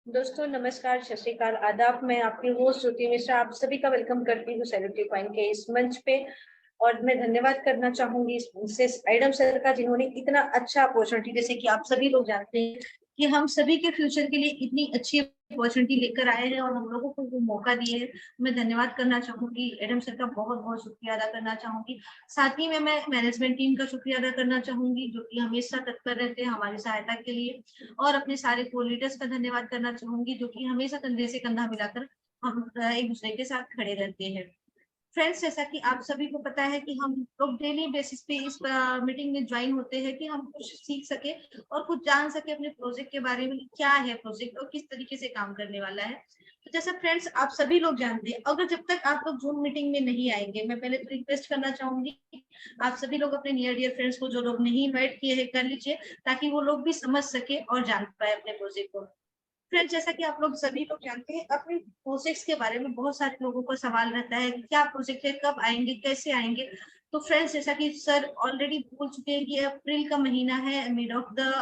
दोस्तों नमस्कार, सत श्री अकाल, आदाब। मैं आपकी होस्ट ज्योति मिश्रा आप सभी का वेलकम करती हूँ सेलिब्रिटी पॉइंट के इस मंच पे। और मैं धन्यवाद करना चाहूंगी इस एडम सर का, जिन्होंने इतना अच्छा अपॉर्चुनिटी, जैसे कि आप सभी लोग जानते हैं कि हम सभी के फ्यूचर के लिए इतनी अच्छी अपॉर्चुनिटी लेकर आए हैं और हम लोगों को वो मौका दिए हैं। मैं धन्यवाद करना चाहूंगी, एडम सर का बहुत बहुत शुक्रिया अदा करना चाहूंगी। साथ ही में मैं मैनेजमेंट टीम का शुक्रिया अदा करना चाहूंगी, जो कि हमेशा तत्पर रहते हैं हमारी सहायता के लिए। और अपने सारे को लीडर्स का धन्यवाद करना चाहूंगी, जो कि हमेशा कंधे से कंधा मिलाकर हम एक दूसरे के साथ खड़े रहते हैं। फ्रेंड्स, जैसा कि आप सभी को पता है कि हम लोग डेली बेसिस पे इस मीटिंग में ज्वाइन होते हैं कि हम कुछ सीख सके और कुछ जान सके अपने प्रोजेक्ट के बारे में, क्या है प्रोजेक्ट और किस तरीके से काम करने वाला है। तो जैसा फ्रेंड्स आप सभी लोग जानते हैं, अगर जब तक आप लोग जूम मीटिंग में नहीं आएंगे, मैं पहले तो रिक्वेस्ट करना चाहूंगी आप सभी लोग अपने नियर डियर फ्रेंड्स को, जो लोग नहीं इन्वाइट किए हैं, कर लीजिए, ताकि वो लोग भी समझ सके और जान पाए अपने प्रोजेक्ट को। फ्रेंड्स, जैसा कि आप लोग सभी लोग जानते हैं, अपने प्रोजेक्ट्स के बारे में बहुत सारे लोगों का सवाल रहता है कि क्या प्रोजेक्ट है, कब आएंगे, कैसे आएंगे। तो फ्रेंड्स, जैसा कि सर ऑलरेडी बोल चुके हैं कि अप्रैल का महीना है, मिड ऑफ द,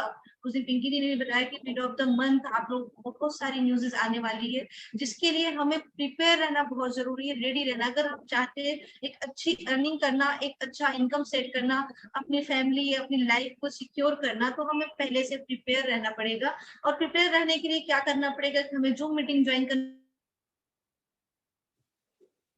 उस दिन पिंकी दी ने भी बताया कि मिड ऑफ द मंथ आप लोग बहुत सारी न्यूज़ेस आने वाली है, जिसके लिए हमें प्रिपेयर रहना बहुत जरूरी है, रेडी रहना। अगर हम चाहते हैं एक अच्छी अर्निंग करना, एक अच्छा इनकम सेट करना, अपनी फैमिली, अपनी लाइफ को सिक्योर करना, तो हमें पहले से प्रिपेयर रहना पड़ेगा। और प्रिपेयर रहने के लिए क्या करना पड़ेगा कि हमें जूम मीटिंग ज्वाइन करना,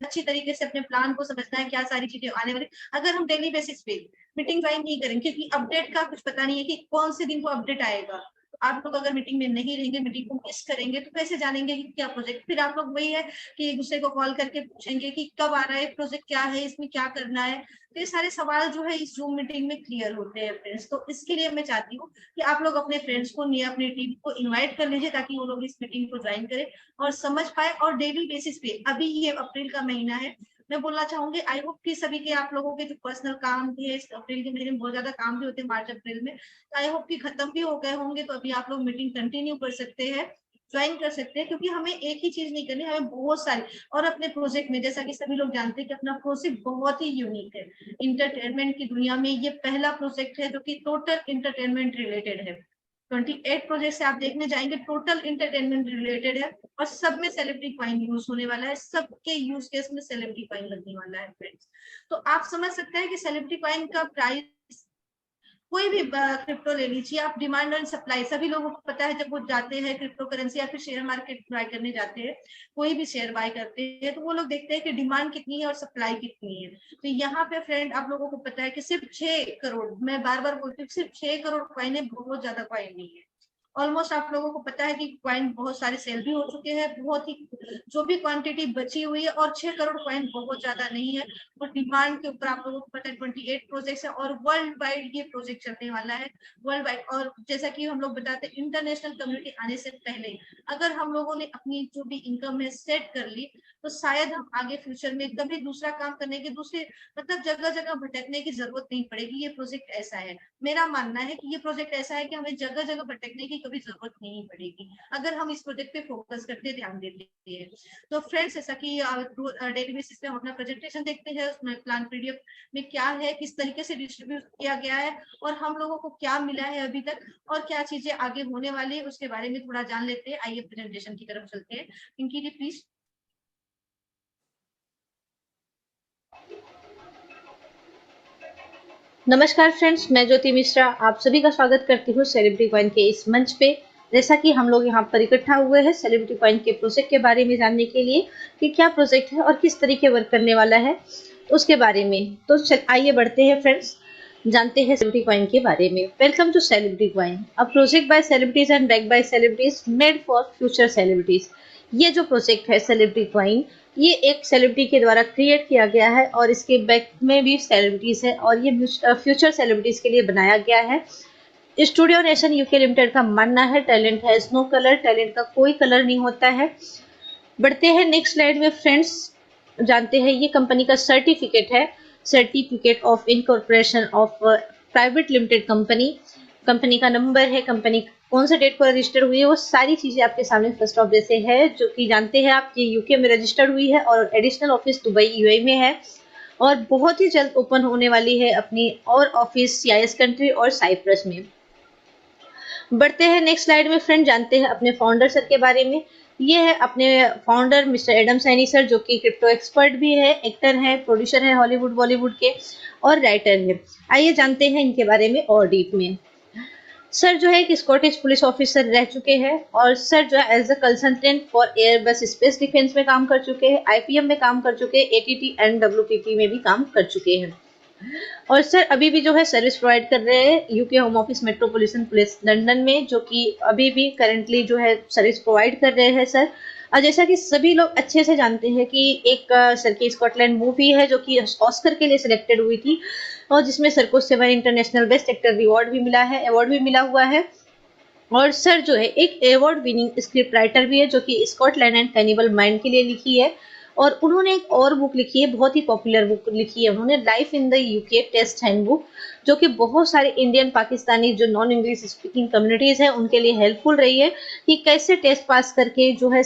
अच्छी तरीके से अपने प्लान को समझना है, क्या सारी चीजें आने वाली। अगर हम डेली बेसिस पे मीटिंग ज्वाइन नहीं करेंगे, क्योंकि अपडेट का कुछ पता नहीं है कि कौन से दिन को अपडेट आएगा, तो आप लोग अगर मीटिंग में नहीं रहेंगे, मीटिंग को मिस करेंगे, तो कैसे जानेंगे कि क्या प्रोजेक्ट। फिर आप लोग वही है कि एक दूसरे को कॉल करके पूछेंगे कि कब आ रहा है प्रोजेक्ट, क्या है इसमें, क्या करना है। तो ये सारे सवाल जो है इस जूम मीटिंग में क्लियर होते हैं फ्रेंड्स। तो इसके लिए मैं चाहती हूँ कि आप लोग अपने फ्रेंड्स को या अपनी टीम को इन्वाइट कर लीजिए, ताकि वो लोग इस मीटिंग को ज्वाइन करें और समझ पाए। और डेली बेसिस पे, अभी ये अप्रैल का महीना है, मैं बोलना चाहूंगी, आई होप कि सभी के, आप लोगों के जो पर्सनल काम थे इस अप्रैल के महीने में, बहुत ज्यादा काम भी होते हैं मार्च अप्रैल में, तो आई होप कि खत्म भी हो गए होंगे। तो अभी आप लोग मीटिंग कंटिन्यू कर सकते हैं, ज्वाइन कर सकते हैं, क्योंकि हमें एक ही चीज नहीं करनी, हमें बहुत सारी। और अपने प्रोजेक्ट में, जैसा कि सभी लोग जानते हैं कि अपना प्रोजेक्ट बहुत ही यूनिक है। इंटरटेनमेंट की दुनिया में ये पहला प्रोजेक्ट है जो कि टोटल इंटरटेनमेंट रिलेटेड है। 28 प्रोजेक्ट से आप देखने जाएंगे, टोटल इंटरटेनमेंट रिलेटेड है, और सब में सेलिब्रिटी कॉइन यूज होने वाला है, सबके यूज केस में सेलिब्रिटी कॉइन लगने वाला है फ्रेंड्स। तो आप समझ सकते हैं कि सेलिब्रिटी कॉइन का प्राइस, कोई भी क्रिप्टो ले लीजिए आप, डिमांड एंड सप्लाई, सभी लोगों को पता है, जब वो जाते हैं क्रिप्टो करेंसी या फिर शेयर मार्केट बाय करने जाते हैं, कोई भी शेयर बाय करते हैं, तो वो लोग देखते हैं कि डिमांड कितनी है और सप्लाई कितनी है। तो यहाँ पे फ्रेंड आप लोगों को पता है कि सिर्फ 6 करोड़, मैं बार बार बोलती हूँ, सिर्फ 6 करोड़ कॉइन है, बहुत ज्यादा कॉइन नहीं है। ऑलमोस्ट आप लोगों को पता है कि कॉइन बहुत सारे सेल भी हो चुके हैं, बहुत ही जो भी क्वांटिटी बची हुई है, और 6 करोड़ कॉइन बहुत ज्यादा नहीं है। और डिमांड के ऊपर आप लोगों को पता है 28 प्रोजेक्ट है, और वर्ल्ड वाइड ये प्रोजेक्ट चलने वाला है, वर्ल्ड वाइड। और जैसा कि हम लोग बताते हैं, इंटरनेशनल कम्युनिटी आने से पहले अगर हम लोगों ने अपनी जो भी इनकम है सेट कर ली, तो शायद हम आगे फ्यूचर में कभी दूसरा काम करने के, दूसरे मतलब जगह जगह भटकने की जरूरत नहीं पड़ेगी। ये प्रोजेक्ट ऐसा है, मेरा मानना है कि ये प्रोजेक्ट ऐसा है कि हमें जगह जगह भटकने की कभी जरूरत नहीं पड़ेगी, अगर हम इस प्रोजेक्ट पे फोकस करके ध्यान देते हैं। तो फ्रेंड्स, ऐसा कि डेली बेसिस पे हम अपना प्रेजेंटेशन देखते हैं, उसमें प्लान पीडीएफ में क्या है, किस तरीके से डिस्ट्रीब्यूट किया गया है, और हम लोगों को क्या मिला है अभी तक, और क्या चीजें आगे होने वाली है, उसके बारे में थोड़ा जान लेते हैं। आइए प्रेजेंटेशन की तरफ चलते हैं। पिंकी जी प्लीज। नमस्कार फ्रेंड्स, मैं ज्योति मिश्रा आप सभी का स्वागत करती हूँ सेलिब्रिटी कॉइन के इस मंच पे। जैसा कि हम लोग यहाँ पर इकट्ठा हुए हैं सेलिब्रिटी कॉइन के प्रोजेक्ट के बारे में जानने के लिए कि क्या प्रोजेक्ट है और किस तरीके वर्क करने वाला है, उसके बारे में। तो आइए बढ़ते हैं फ्रेंड्स, जानते हैं सेलिब्रिटी कॉइन के बारे में। Welcome to celebrity coin, a project by celebrities and back by celebrities, made for future celebrities. ये जो प्रोजेक्ट है सेलिब्रिटी कॉइन, ये एक सेलिब्रिटी के द्वारा क्रिएट किया गया है और इसके बैक में भी सेलिब्रिटीज है, और ये फ्यूचर सेलिब्रिटीज के लिए बनाया गया है। स्टूडियो नेशन यूके लिमिटेड का मानना है, talent has no colour, talent का कोई कलर नहीं होता है। बढ़ते हैं नेक्स्ट स्लाइड में फ्रेंड्स, जानते हैं ये कंपनी का सर्टिफिकेट है, certificate of incorporation of private limited company. Company का नंबर है, कंपनी कौन से डेट को रजिस्टर हुई है, वो सारी चीजें आपके सामने फर्स्ट ऑफ जैसे है, जो कि जानते हैं आप, ये यूके में रजिस्टर्ड हुई है और एडिशनल ऑफिस दुबई यूएई में है, और बहुत ही जल्द ओपन होने वाली है अपनी और ऑफिस सीआईएस कंट्री और साइप्रस में। बढ़ते हैं नेक्स्ट स्लाइड में फ्रेंड, जानते हैं अपने फाउंडर सर के बारे में। ये है अपने founder mister Adam Saini sir, जो कि क्रिप्टो एक्सपर्ट भी है, एक्टर है, प्रोड्यूसर है हॉलीवुड बॉलीवुड के, और राइटर है। आइए जानते हैं इनके बारे में और डीप में। सर जो है एक स्कॉटिश पुलिस ऑफिसर रह चुके हैं, और सर जो है as a consultant for Airbus space defence में काम कर चुके हैं, आईपीएम में काम कर चुके हैं, एटीटी एंड डब्ल्यूपीपी में भी काम कर चुके हैं। और सर अभी भी जो है सर्विस प्रोवाइड कर रहे हैं UK home office metropolitan police London में, जो कि अभी भी करंटली जो है सर्विस प्रोवाइड कर रहे हैं सर। और जैसा कि सभी लोग अच्छे से जानते हैं कि एक सर की स्कॉटलैंड मूवी है जो कि ऑस्कर के लिए सिलेक्टेड हुई थी, और जिसमें सर को 7 इंटरनेशनल बेस्ट एक्टर अवार्ड भी मिला है, अवार्ड भी मिला हुआ है। और सर जो है एक अवार्ड विनिंग स्क्रिप्ट राइटर भी है, जो कि स्कॉटलैंड एंड कैनिबल माइंड के लिए लिखी है। और उन्होंने एक और बुक लिखी है, बहुत ही पॉपुलर बुक लिखी है उन्होंने, life in the UK test handbook, जो कि बहुत सारे इंडियन पाकिस्तानी जो नॉन इंग्लिश स्पीकिंग कम्युनिटीज हैं उनके लिए हेल्पफुल रही है, कि कैसे टेस्ट पास करके जो है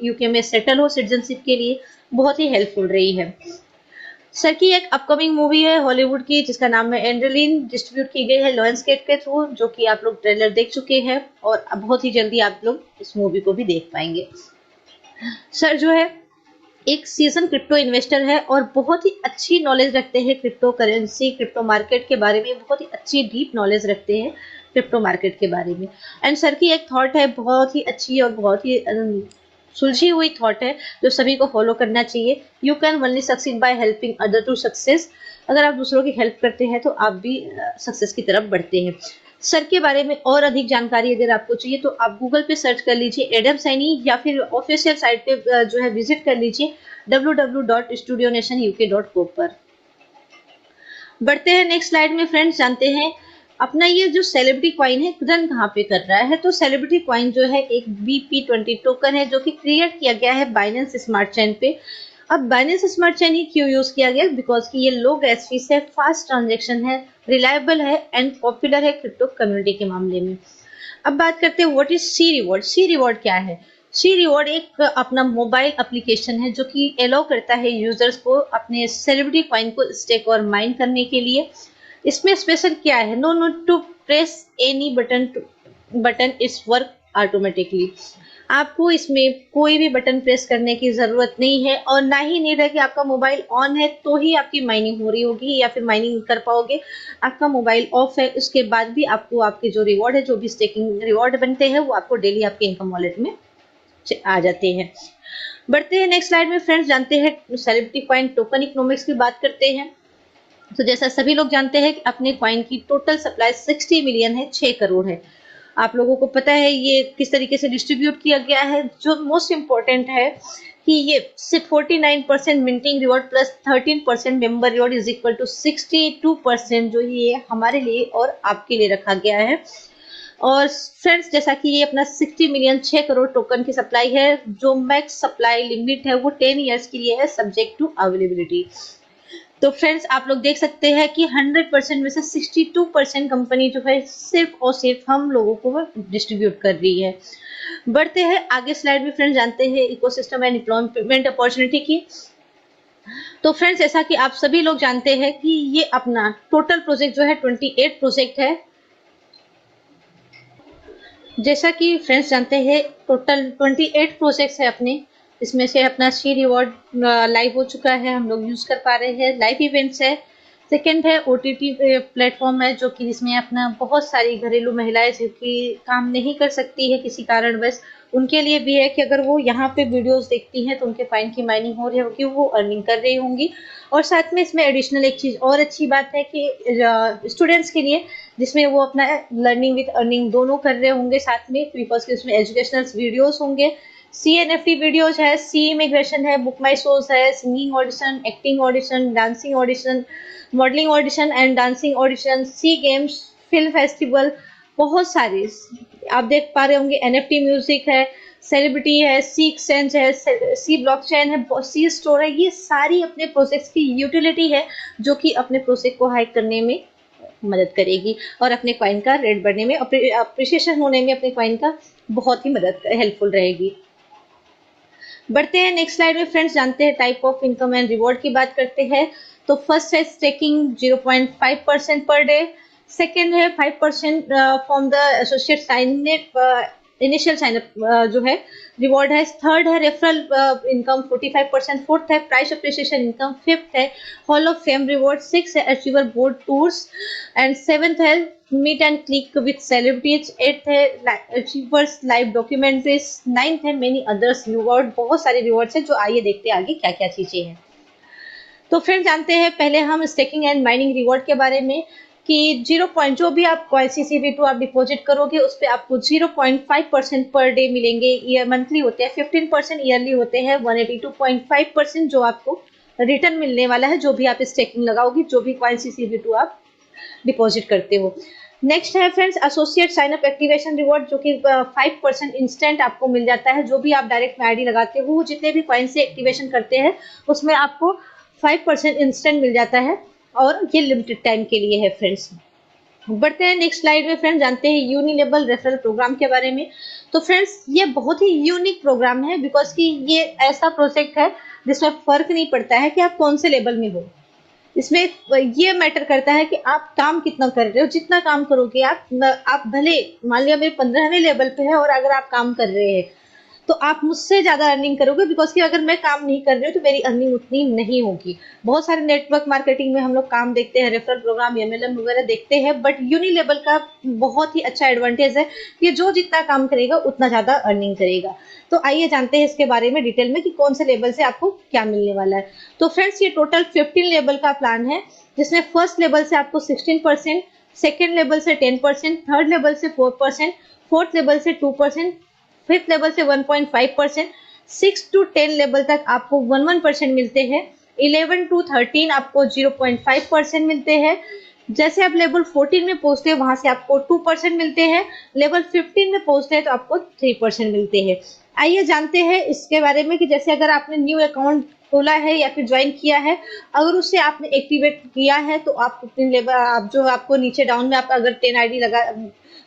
यूके में सेटल हो सिटीजनशिप के लिए, बहुत ही हेल्पफुल रही है। सर की एक अपकमिंग मूवी है हॉलीवुड की, जिसका नाम है एंड्रेलिन, डिस्ट्रीब्यूट की गई है लायंसगेट के थ्रू, जो कि आप लोग ट्रेलर देख चुके हैं, और बहुत ही जल्दी आप लोग इस मूवी को भी देख पाएंगे। सर जो है एक सीजन क्रिप्टो इन्वेस्टर है, और बहुत ही अच्छी नॉलेज रखते हैं क्रिप्टो करेंसी, क्रिप्टो मार्केट के बारे में, बहुत ही अच्छी डीप नॉलेज रखते हैं क्रिप्टो मार्केट के बारे में। एंड सर की एक थॉट है बहुत ही अच्छी और बहुत ही सुलझी हुई थॉट है, जो सभी को फॉलो करना चाहिए। You can only succeed by helping other to success. अगर आप दूसरों की हेल्प करते हैं तो आप भी सक्सेस की तरफ बढ़ते हैं। सर के बारे में और अधिक जानकारी अगर आपको चाहिए तो आप गूगल पे सर्च कर लीजिए एडम सैनी, या फिर ऑफिशियल साइट पे जो है विजिट कर लीजिए www.studionationuk.co पर। बढ़ते हैं नेक्स्ट स्लाइड में फ्रेंड्स, जानते हैं अपना ये जो सेलिब्रिटी कॉइन है रन कहाँ पे कर रहा है। तो सेलिब्रिटी कॉइन जो है एक BP20 टोकन है, जो कि क्रिएट किया गया है बाइनेंस स्मार्ट चेन पे। अब बाइनेंस स्मार्ट चेन ही क्यों यूज किया गया, बिकॉज कि ये लो गैस फीस है, फास्ट ट्रांजेक्शन है, रिलायबल है एंड पॉपुलर है क्रिप्टो कम्युनिटी के मामले में। अब बात करते हैं what is C reward. C reward क्या है? सी रिवॉर्ड एक अपना मोबाइल एप्लीकेशन है, जो कि अलाउ करता है यूजर्स को अपने सेलिब्रिटी कॉइन को स्टेक और माइन करने के लिए। इसमें स्पेशल क्या है? No need to press any button is work automatically. आपको इसमें कोई भी बटन प्रेस करने की जरूरत नहीं है, और ना ही नीड है कि आपका मोबाइल ऑन है तो ही आपकी माइनिंग हो रही होगी या फिर माइनिंग कर पाओगे। आपका मोबाइल ऑफ है उसके बाद भी आपको आपके जो रिवॉर्ड है, जो भी स्टेकिंग रिवॉर्ड बनते हैं, वो आपको डेली आपके इनकम वॉलेट में आ जाते हैं। बढ़ते हैं नेक्स्ट स्लाइड में फ्रेंड्स, जानते हैं सेलिब्रिटी कॉइन टोकन इकोनॉमिक्स की बात करते हैं। तो जैसा सभी लोग जानते हैं कि अपने कॉइन की टोटल सप्लाई 60 मिलियन है, 6 करोड़ है। आप लोगों को पता है ये किस तरीके से डिस्ट्रीब्यूट किया गया है। जो मोस्ट इम्पोर्टेंट है कि ये सिर्फ 49% minting reward plus 13% member reward is equal to 62% जो ये हमारे लिए और आपके लिए रखा गया है। और फ्रेंड्स जैसा कि ये अपना 60 मिलियन 6 करोड़ टोकन की सप्लाई है, जो मैक्स सप्लाई लिमिट है वो 10 ईयर्स के लिए है, सब्जेक्ट टू अवेलेबिलिटी। तो फ्रेंड्स आप लोग देख सकते हैं कि 100% में से 62% कंपनी जो है सिर्फ और सिर्फ हम लोगों को डिस्ट्रीब्यूट कर रही है। बढ़ते हैं आगे स्लाइड में फ्रेंड्स, जानते हैं इकोसिस्टम एंड एम्प्लॉयमेंट अपॉर्चुनिटी की। तो फ्रेंड्स ऐसा कि आप सभी लोग जानते हैं कि ये अपना टोटल प्रोजेक्ट जो है 28 प्रोजेक्ट है। जैसा कि फ्रेंड्स जानते हैं टोटल 28 प्रोजेक्ट्स है अपने, इसमें से अपना सी रिवॉर्ड लाइव हो चुका है, हम लोग यूज कर पा रहे हैं, लाइव इवेंट्स है। सेकंड है OTT प्लेटफॉर्म है, जो कि इसमें अपना बहुत सारी घरेलू महिलाएं जो कि काम नहीं कर सकती है किसी कारणवश, उनके लिए भी है कि अगर वो यहाँ पे वीडियोस देखती हैं तो उनके फाइन की माइनिंग हो रही होगी, वो अर्निंग कर रही होंगी। और साथ में इसमें एडिशनल एक चीज और अच्छी बात है कि स्टूडेंट्स के लिए, जिसमें वो अपना लर्निंग विद अर्निंग दोनों कर रहे होंगे साथ में, बिकॉज कि उसमें एजुकेशनल वीडियोस होंगे, CNFT वीडियोज है, सी इमिग्रेशन है, बुक माई शोज है, singing audition, acting audition, dancing audition, modelling audition and dancing audition, C games, film festival, बहुत सारे आप देख पा रहे होंगे। NFT म्यूजिक है, सेलिब्रिटी है, सी एक्सचेंज है, सी ब्लॉकचेन है, सी स्टोर है। ये सारी अपने प्रोजेक्ट्स की यूटिलिटी है, जो कि अपने प्रोजेक्ट को हाइड करने में मदद करेगी और अपने कॉइन का रेट बढ़ने में, अप्रिसिएशन होने में अपने कॉइन का बहुत ही मदद हेल्पफुल रहेगी। बढ़ते हैं नेक्स्ट स्लाइड में फ्रेंड्स, जानते हैं type of income and reward की बात करते हैं। तो फर्स्ट है स्टेकिंग 0.5% पर डे, सेकेंड है 5% from the associate sign initial sign up जो है रिवॉर्ड है। थर्ड है रेफरल इनकम 45%। फोर्थ है प्राइस अप्रिसिएशन इनकम। फिफ्थ है hall of fame reward. Six है achiever board tours and seventh है meet and click with celebrities. Eighth है achievers live documentaries. Ninth है मेनी अदर्स रिवॉर्ड। बहुत सारे rewards हैं जो आइए देखते हैं आगे क्या क्या चीजें हैं। तो फ्रेंड्स जानते हैं पहले हम स्टेकिंग एंड माइनिंग रिवॉर्ड के बारे में कि 0 पॉइंट जो भी आप CCV2 आप डिपॉजिट करोगे उस पे आपको 0.5% पर डे मिलेंगे। ईयर मंथली होते हैं 15%, ईयरली होते हैं 182.5% जो आपको रिटर्न मिलने वाला है जो भी आप स्टेकिंग लगाओगे, जो भी CCV2 आप डिपॉजिट करते हो। नेक्स्ट है friends associate sign up activation reward जो कि 5% इंस्टेंट आपको मिल जाता है। जो भी आप डायरेक्ट में आईडी लगाते हो जितने भी कॉइन से एक्टिवेशन करते हैं उसमें आपको 5% इंस्टेंट मिल जाता है और ये लिमिटेड टाइम के लिए है फ्रेंड्स। बढ़ते हैं नेक्स्ट स्लाइड में फ्रेंड्स, जानते हैं यूनिलेबल रेफरल प्रोग्राम के बारे में। तो फ्रेंड्स ये बहुत ही यूनिक प्रोग्राम है बिकॉज कि ये ऐसा प्रोजेक्ट है जिसमें फर्क नहीं पड़ता है कि आप कौन से लेवल में हो। इसमें ये मैटर करता है कि आप काम कितना कर रहे हो। जितना काम करोगे आप भले मान लिया मेरे 15वें लेवल पे है और अगर आप काम कर रहे हैं तो आप मुझसे ज्यादा अर्निंग करोगे बिकॉज कि अगर मैं काम नहीं कर रही हूँ तो मेरी अर्निंग उतनी नहीं होगी। बहुत सारे नेटवर्क मार्केटिंग में हम लोग काम देखते हैं, रेफरल प्रोग्राम MLM वगैरह देखते हैं, बट यूनिलेवल का बहुत ही अच्छा एडवांटेज है कि जो जितना काम करेगा उतना ज्यादा अर्निंग करेगा। तो आइए जानते हैं इसके बारे में डिटेल में कि कौन से लेवल से आपको क्या मिलने वाला है। तो फ्रेंड्स ये टोटल 15 लेवल का प्लान है जिसमें फर्स्ट लेवल से आपको 16%, सेकेंड लेवल से 10%, थर्ड लेवल से 4%, फोर्थ लेवल से 2%, फिफ्थ लेवल से 1.5%, 6 to 10 लेवल तक आपको 1% मिलते हैं, 11 to 13 आपको 0.5% मिलते हैं। जैसे आप लेवल 14 में पहुंचते हैं वहां से आपको 2% मिलते हैं, लेवल 15 में पहुंचते हैं तो आपको 3% मिलते हैं। आइए जानते हैं इसके बारे में कि जैसे अगर आपने न्यू अकाउंट खोला है या फिर ज्वाइन किया है, अगर उससे आपने एक्टिवेट किया है तो आप अपने लेवल आप जो आपको नीचे डाउन में आप अगर 10 आईडी लगा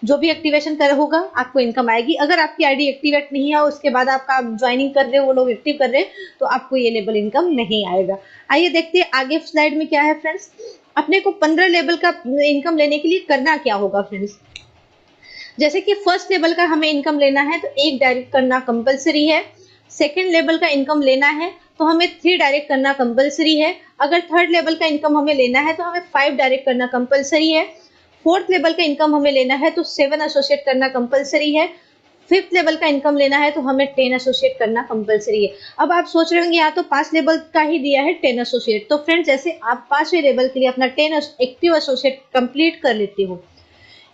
जो भी एक्टिवेशन कर होगा आपको इनकम आएगी। अगर आपकी आईडी एक्टिवेट नहीं है उसके बाद आपका ज्वाइनिंग कर रहे हो वो लोग एक्टिव कर रहे हैं तो आपको ये लेवल इनकम नहीं आएगा। आइए देखते हैं आगे स्लाइड में क्या है फ्रेंड्स। अपने को 15 लेवल का इनकम लेने के लिए करना क्या होगा फ्रेंड्स। जैसे कि फर्स्ट लेवल का हमें इनकम लेना है तो 1 डायरेक्ट करना कंपलसरी है। सेकेंड लेवल का इनकम लेना है तो हमें 3 डायरेक्ट करना कंपलसरी है। अगर थर्ड लेवल का इनकम हमें लेना है तो हमें 5 डायरेक्ट करना कंपलसरी है। फोर्थ लेवल का इनकम हमें लेना है तो 7 एसोसिएट करना कंपलसरी है। फिफ्थ लेवल का इनकम लेना है तो हमें 10 एसोसिएट करना कंपलसरी है। अब आप सोच रहे होंगे यहाँ तो 5 लेवल का ही दिया है 10 एसोसिएट। तो फ्रेंड्स जैसे आप 5वें लेवल के लिए अपना 10 एक्टिव एसोसिएट कंप्लीट कर लेते हो,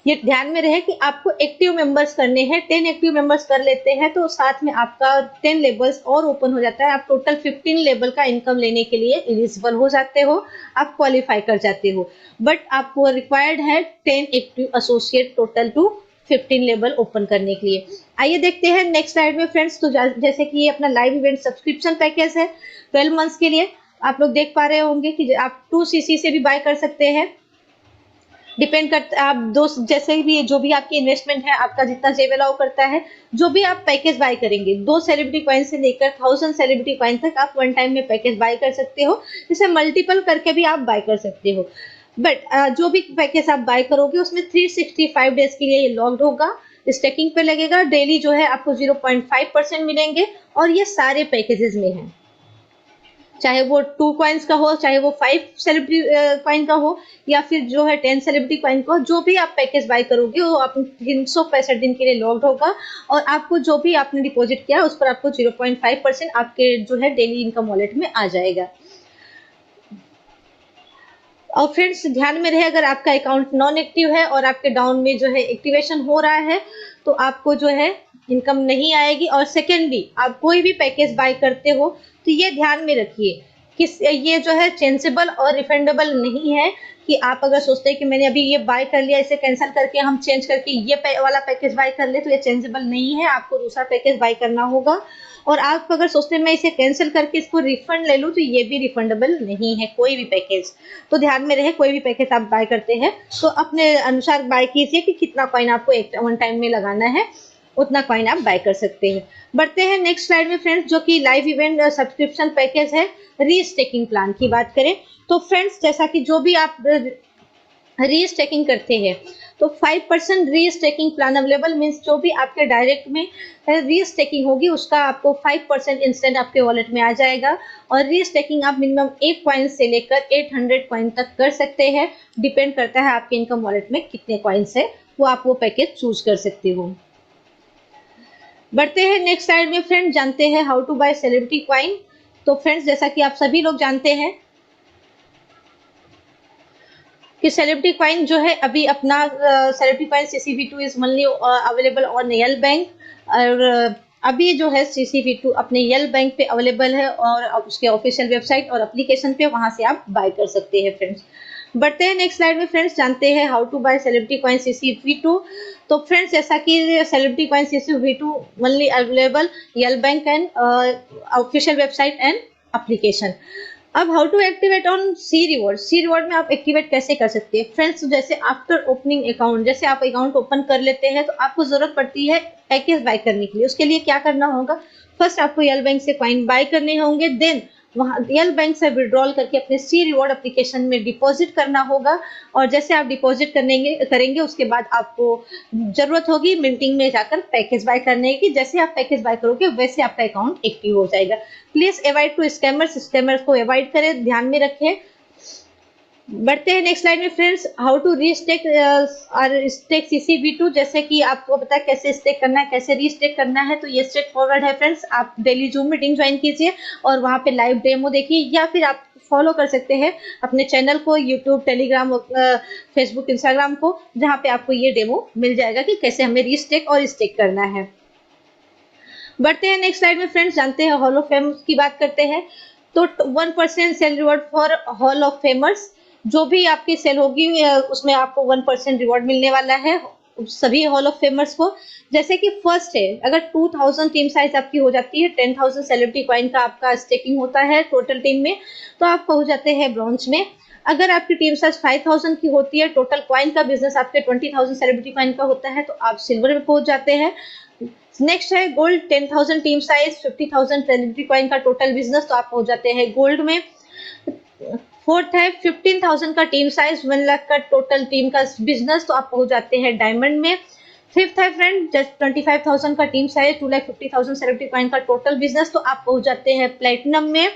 ये ध्यान में रहे कि आपको एक्टिव मेंबर्स करने हैं। 10 एक्टिव मेंबर्स कर लेते हैं तो साथ में आपका 10 लेवल्स और ओपन हो जाता है। आप टोटल 15 लेवल का इनकम लेने के लिए एलिजिबल हो जाते हो, आप क्वालिफाई कर जाते हो। बट आपको रिक्वायर्ड है 10 active associate total two 15 level open करने के लिए। आइए देखते हैं नेक्स्ट स्लाइड में फ्रेंड्स। तो जैसे कि ये अपना लाइव इवेंट सब्सक्रिप्शन पैकेज है 12 मंथ्स के लिए। आप लोग देख पा रहे होंगे कि आप 2cc से भी बाय कर सकते हैं। डिपेंड करता आप दो जैसे भी जो भी आपकी इन्वेस्टमेंट है आपका जितना जेब अलाउ करता है, जो भी आप पैकेज बाय करेंगे 2 सेलिब्रिटी कॉइन से लेकर 1000 सेलिब्रिटी कॉइन तक आप वन टाइम में पैकेज बाय कर सकते हो। इसे मल्टीपल करके भी आप बाय कर सकते हो। बट जो भी पैकेज आप बाय करोगे उसमें 365 डेज के लिए ये लॉक्ड होगा, स्टेकिंग पे लगेगा। डेली जो है आपको 0.5% मिलेंगे और ये सारे पैकेजेस में है, चाहे वो 2 कॉइन्स का हो, चाहे वो 5 सेलिब्रिटी कॉइन का हो या फिर जो है 10 सेलिब्रिटी कॉइन का हो। जो भी आप पैकेज बाय करोगे वो आप 365 दिन के लिए लॉक्ड होगा और आपको जो भी आपने डिपॉजिट किया उस पर आपको 0.5% आपके जो है डेली इनकम वॉलेट में आ जाएगा। और फ्रेंड्स ध्यान में रहे अगर आपका अकाउंट नॉन एक्टिव है और आपके डाउन में जो है एक्टिवेशन हो रहा है तो आपको जो है इनकम नहीं आएगी। और सेकेंडली आप कोई भी पैकेज बाय करते हो तो ये ध्यान में रखिए कि ये जो है चेंजेबल और रिफंडेबल नहीं है कि आप अगर सोचते हैं कि मैंने अभी ये बाय कर लिया इसे कैंसिल करके हम चेंज करके ये वाला पैकेज बाय कर ले तो ये चेंजेबल नहीं है, आपको दूसरा पैकेज बाय करना होगा। और आप अगर सोचते हैं मैं इसे कैंसिल करके इसको रिफंड ले लूं तो ये भी रिफंडेबल नहीं है कोई भी पैकेज। तो ध्यान में रहे कोई भी पैकेज आप बाय करते हैं तो अपने अनुसार बाय कीजिए कि कितना कॉइन आपको एक वन टाइम में लगाना है, उतना कॉइन आप बाय कर सकते हैं। बढ़ते हैं नेक्स्ट स्लाइड में फ्रेंड्स, जो कि लाइव इवेंट सब्सक्रिप्शन पैकेज है रीस्टेकिंग प्लान की बात करें तो फ्रेंड्स जैसा कि जो भी आप रीस्टेकिंग करते हैं तो 5% रीस्टेकिंग प्लान अवेलेबल मीन्स जो भी आपके डायरेक्ट में रीस्टेकिंग होगी उसका आपको 5% इंस्टेंट आपके वॉलेट में आ जाएगा। और रीस्टेकिंग आप मिनिमम 1 कॉइन से लेकर 800 कॉइन तक कर सकते हैं, डिपेंड करता है आपके इनकम वॉलेट में कितने कॉइन्स है, वो आप वो पैकेज चूज कर सकते हो। बढ़ते हैं नेक्स्ट स्लाइड में फ्रेंड, जानते हैं how to buy celebrity coin. तो फ्रेंड्स जैसा कि आप सभी लोग जानते हैं कि सेलिब्रिटी कॉइन जो है अभी अपना celebrity coin CCV2 is only available on L bank, और अभी जो है CCV2 अपने यल बैंक पे अवेलेबल है और अब उसके ऑफिशियल वेबसाइट और एप्लीकेशन पे वहां से आप बाय कर सकते हैं फ्रेंड्स। बढ़ते हैं नेक्स्ट स्लाइड में फ्रेंड्स, जानते हैं how to buy celebrity coin CCV2। तो फ्रेंड्स जैसा कि celebrity coin CCV2 only available यल bank and official website and application. अब how to activate on C reward में आप एक्टिवेट कैसे कर सकते हैं फ्रेंड्स। जैसे आफ्टर ओपनिंग अकाउंट, जैसे आप अकाउंट ओपन कर लेते हैं तो आपको जरूरत पड़ती है पैकेज बाय करने के लिए। उसके लिए क्या करना होगा, फर्स्ट आपको यल बैंक से कॉइन बाय करने होंगे, देन वहाँ यल बैंक से विड्रॉल करके अपने सी रिवॉर्ड एप्लीकेशन में डिपॉजिट करना होगा। और जैसे आप डिपॉजिट करेंगे उसके बाद आपको जरूरत होगी मिंटिंग में जाकर पैकेज बाय करने की। जैसे आप पैकेज बाय करोगे वैसे आपका अकाउंट एक्टिव हो जाएगा। प्लीज अवॉइड टू स्कैमर्स को अवॉइड करें, ध्यान में रखें। बढ़ते हैं नेक्स्ट स्लाइड में फ्रेंड्स, हाउ टू रीस्टेक और स्टेक CCV2। जैसे कि आपको पता है कैसे स्टेक करना है, कैसे रीस्टेक करना है, तो ये स्ट्रेट फॉरवर्ड है फ्रेंड्स। आप डेली जूम मीटिंग ज्वाइन कीजिए और वहां पे लाइव डेमो देखिए, या फिर आप फॉलो कर सकते हैं अपने चैनल को, यूट्यूब, टेलीग्राम, फेसबुक, इंस्टाग्राम को, जहाँ पे आपको ये डेमो मिल जाएगा कि कैसे हमें रीस्टेक और स्टेक करना है। बढ़ते हैं नेक्स्ट स्लाइड में फ्रेंड्स, जानते हैं हॉल ऑफ फेम की बात करते हैं। तो 1% sell reward for hall of famers, जो भी आपकी सेल होगी उसमें आपको 1% रिवॉर्ड मिलने वाला है सभी हॉल ऑफ फेमर्स को। जैसे कि फर्स्ट है, अगर 2000 टीम साइज आपकी हो जाती है, 10,000 सेलिब्रिटी कॉइन का आपका स्टेकिंग होता है टोटल टीम में, तो आप पहुंच जाते हैं ब्रॉन्ज में। अगर आपकी टीम साइज 5000 की होती है, टोटल कॉइन का बिजनेस आपके 20,000 सेलिब्रिटी कॉइन का होता है, तो आप सिल्वर में पहुंच जाते हैं। नेक्स्ट है gold, 10,000 team size, 50,000 celebrity coin का टोटल बिजनेस, तो आप पहुंच जाते हैं गोल्ड में। फोर्थ है 15,000 का टीम साइज, 1 लाख का टोटल टीम का बिजनेस, तो आप पहुंच जाते हैं डायमंड में। फिफ्थ है फ्रेंड जस्ट 25,000 का टीम साइज, 2,50,000 सेलिब्रिटी कॉइन का टोटल बिजनेस, तो आप पहुंच जाते हैं प्लेटिनम में।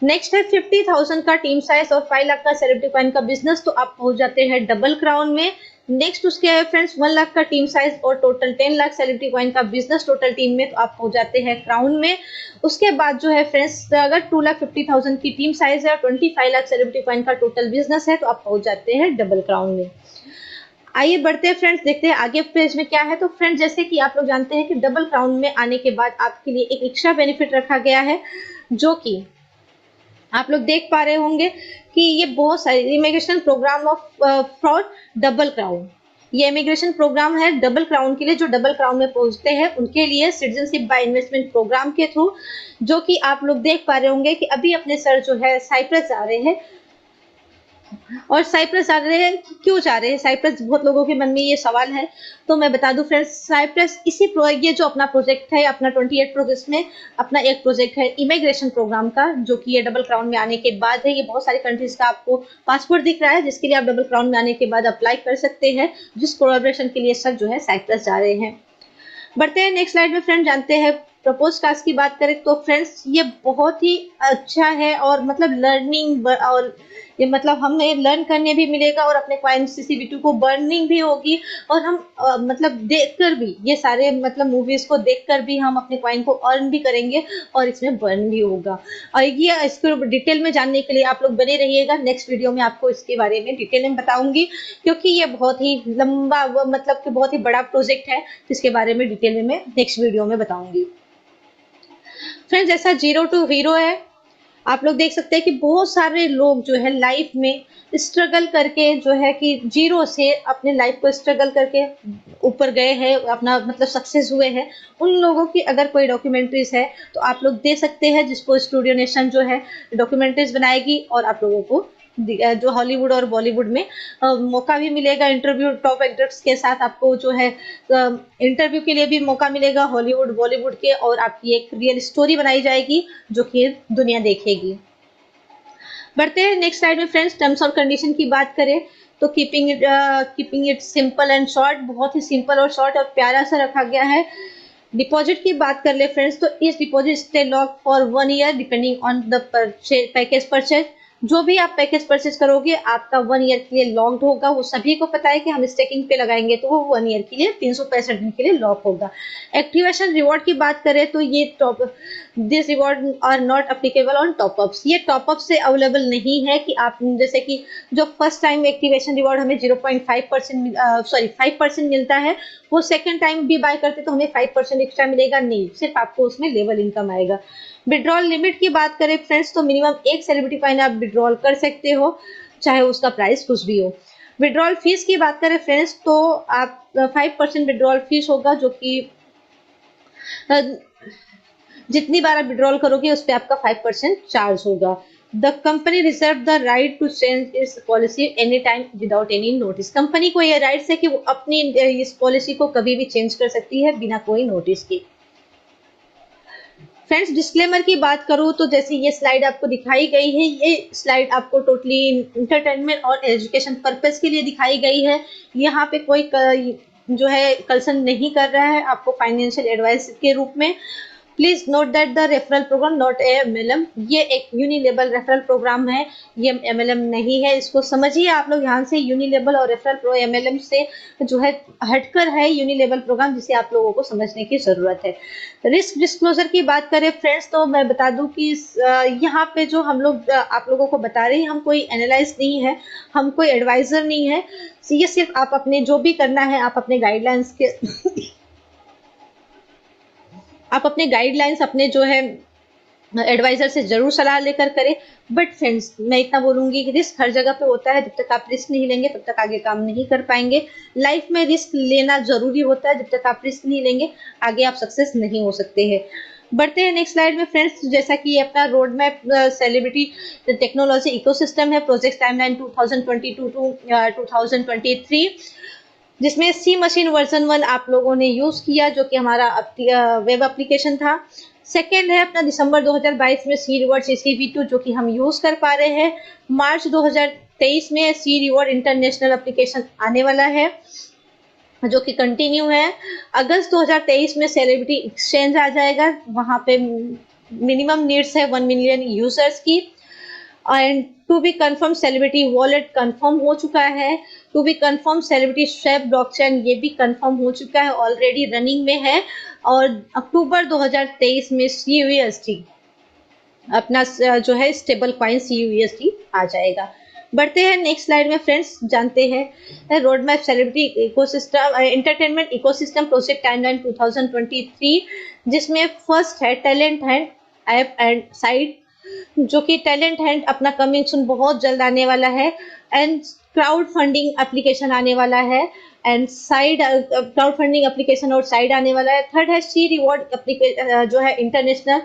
नेक्स्ट है 50,000 का टीम साइज और 5 लाख का सेलिब्रिटी कॉइन का बिजनेस, तो आप पहुंच जाते हैं डबल क्राउन में। नेक्स्ट उसके है फ्रेंड्स 1 लाख का टीम साइज और टोटल 10 लाख सेलिब्रिटी कॉइन का बिजनेस टोटल टीम में, तो आप पहुंच जाते हैं क्राउन में। उसके बाद जो है फ्रेंड्स अगर 2,50,000 की टीम साइज है और 25 लाख सेलिब्रिटी कॉइन का टोटल बिजनेस है, तो आप पहुंच जाते हैं डबल क्राउन में। आइए बढ़ते हैं फ्रेंड्स, देखते हैं आगे पेज में क्या है। तो फ्रेंड्स जैसे कि आप लोग जानते हैं कि डबल क्राउन में आने के बाद आपके लिए एक एक्स्ट्रा बेनिफिट रखा गया है, जो कि आप लोग देख पा रहे होंगे कि ये बहुत सारे immigration programme of for double crown, ये इमिग्रेशन प्रोग्राम है डबल क्राउन के लिए। जो डबल क्राउन में पहुंचते हैं उनके लिए सिटीजनशिप बाय इन्वेस्टमेंट प्रोग्राम के थ्रू, जो कि आप लोग देख पा रहे होंगे कि अभी अपने सर जो है साइप्रस जा रहे हैं। और साइप्रस जा रहे हैं, क्यों जा रहे हैं साइप्रस, बहुत लोगों के मन में ये सवाल है। तो मैं बता दूं फ्रेंड्स, साइप्रस ये जो अपना प्रोजेक्ट है, अपना 28 प्रोजेक्ट में अपना एक प्रोजेक्ट है इमिग्रेशन प्रोग्राम का, जो कि ये डबल क्राउन में आने के बाद है। ये बहुत सारी कंट्रीज का आपको पासपोर्ट दिख रहा है, जिसके लिए आप डबल क्राउन में आने के बाद अप्लाई कर सकते हैं, जिस कोलैबोरेशन के लिए सर जो है साइप्रस जा रहे हैं। बढ़ते हैं नेक्स्ट स्लाइड में फ्रेंड, जानते हैं प्रपोज टास्क की बात करें तो फ्रेंड्स ये बहुत ही अच्छा है और मतलब लर्निंग और ये मतलब हमें लर्न करने भी मिलेगा और अपने कॉइन CCV2 को बर्निंग भी होगी। और हम मतलब देखकर भी ये सारे मतलब मूवीज को देखकर भी हम अपने कॉइन को अर्न भी करेंगे और इसमें बर्न भी होगा। और ये इसको डिटेल में जानने के लिए आप लोग बने रहिएगा, नेक्स्ट वीडियो में आपको इसके बारे में डिटेल में बताऊंगी, क्योंकि ये बहुत ही लंबा मतलब कि बहुत ही बड़ा प्रोजेक्ट है, जिसके बारे में डिटेल में मैं नेक्स्ट वीडियो में बताऊंगी। फ्रेंड्स जैसा 0 टू हीरो है, आप लोग देख सकते हैं कि बहुत सारे लोग जो है लाइफ में स्ट्रगल करके जो है कि 0 से अपने लाइफ को स्ट्रगल करके ऊपर गए हैं, अपना मतलब सक्सेस हुए हैं। उन लोगों की अगर कोई डॉक्यूमेंट्रीज है तो आप लोग दे सकते हैं, जिसको स्टूडियो नेशन जो है डॉक्यूमेंट्रीज बनाएगी और आप लोगों को जो हॉलीवुड और बॉलीवुड में मौका भी मिलेगा। इंटरव्यू टॉप एक्टर्स के साथ आपको जो है इंटरव्यू के लिए भी मौका मिलेगा हॉलीवुड बॉलीवुड के, और आपकी एक रियल स्टोरी बनाई जाएगी जो कि दुनिया देखेगी। बढ़ते हैं नेक्स्ट स्लाइड में फ्रेंड्स, टर्म्स और कंडीशन की बात करें तो keeping it simple and short, बहुत ही सिंपल और शॉर्ट और प्यारा सा रखा गया है। डिपॉजिट की बात कर ले फ्रेंड्स, तो इस deposit stay lock for 1 year depending on the package purchase. जो भी आप पैकेज परचेज करोगे आपका 1 ईयर के लिए लॉक्ड होगा। वो सभी को पता है कि हम स्टेकिंग पे लगाएंगे तो वो 1 ईयर के लिए 365 दिन के लिए लॉक होगा। एक्टिवेशन रिवॉर्ड की बात करें तो ये this reward are not applicable on top ups. ये टॉपअप से अवेलेबल नहीं है कि आप जैसे कि जो फर्स्ट टाइम एक्टिवेशन रिवॉर्ड हमें 5% मिलता है, वो सेकंड टाइम भी बाय करते तो हमें 5% एक्स्ट्रा मिलेगा, नहीं, सिर्फ आपको उसमें लेवल इनकम आएगा। विड्रॉल लिमिट की बात करें फ्रेंड्स तो मिनिमम 1 सेलिब्रिटी कॉइन आप विड्रॉल कर सकते हो, चाहे उसका प्राइस कुछ भी हो। विड्रॉल फीस की बात करें फ्रेंड्स तो आप 5% विड्रॉल फीस होगा, जो कि जितनी बार आप विड्रॉल करोगे उस पर आपका 5% चार्ज होगा। The company reserve the right to change its policy any time without any notice. Company को यह राइट्स है कि वो अपनी इस पॉलिसी को कभी भी चेंज कर सकती है बिना कोई नोटिस के। फ्रेंड्स, डिस्क्लेमर की बात करूं तो जैसे ये स्लाइड आपको दिखाई गई है, ये स्लाइड आपको टोटली इंटरटेनमेंट और एजुकेशन पर्पस के लिए दिखाई गई है। यहाँ पे कोई जो है कंसर्न नहीं कर रहा है आपको फाइनेंशियल एडवाइस के रूप में। Please note that the referral programme not a MLM। ये एक यूनिलेबल रेफरल प्रोग्राम है, ये MLM नहीं है। इसको समझिए आप लोग, यहाँ से यूनिलेबल और रेफरल प्रो MLM से जो है हटकर है यूनिलेबल प्रोग्राम, जिसे आप लोगों को समझने की जरूरत है। रिस्क डिस्क्लोजर की बात करें फ्रेंड्स तो मैं बता दूं कि यहाँ पे जो हम लोग आप लोगों को बता रहे हैं, हम कोई एनालाइज नहीं है, हम कोई एडवाइजर नहीं है। ये सिर्फ आप अपने जो भी करना है आप अपने गाइडलाइंस के आप अपने गाइडलाइंस अपने जो है एडवाइजर से जरूर सलाह लेकर करें। बट फ्रेंड्स, मैं इतना बोलूंगी कि रिस्क हर जगह पे होता है, जब तक आप रिस्क नहीं लेंगे तब तक आगे काम नहीं कर पाएंगे। लाइफ में रिस्क लेना जरूरी होता है, जब तक आप रिस्क नहीं लेंगे आगे आप सक्सेस नहीं हो सकते हैं। बढ़ते हैं नेक्स्ट स्लाइड में फ्रेंड्स, जैसा कि अपना road map celebrity technology ecosystem है, प्रोजेक्ट टाइमलाइन 2022 टू 2023, जिसमें सी मशीन वर्जन 1 आप लोगों ने यूज किया, जो कि हमारा वेब एप्लीकेशन था। सेकेंड है अपना दिसंबर 2022 में सी रिवॉर्ड CCV2, जो कि हम यूज कर पा रहे हैं। मार्च 2023 में सी रिवॉर्ड इंटरनेशनल एप्लीकेशन आने वाला है, जो कि कंटिन्यू है। अगस्त 2023 में सेलिब्रिटी एक्सचेंज आ जाएगा, वहां पे मिनिमम नीड्स है 1 मिलियन यूजर्स की। And to be confirm celebrity wallet confirm हो चुका है। To be confirm celebrity swap blockchain, ये भी कंफर्म हो चुका है, ऑलरेडी रनिंग में है। और अक्टूबर 2023 में CUSD अपना जो है स्टेबल कॉइन CUSD आ जाएगा। बढ़ते हैं नेक्स्ट स्लाइड में फ्रेंड्स, जानते हैं road map celebrity ecosystem entertainment ecosystem project timeline 2023, जिसमें फर्स्ट है talent Hunt app and site, जो कि टैलेंट हंट अपना कमिंग सून बहुत जल्द आने वाला है। एंड क्राउड फंडिंग एप्लीकेशन आने वाला है, and side crowd funding application और साइड आने वाला है। थर्ड है सी रिवॉर्ड जो है इंटरनेशनल।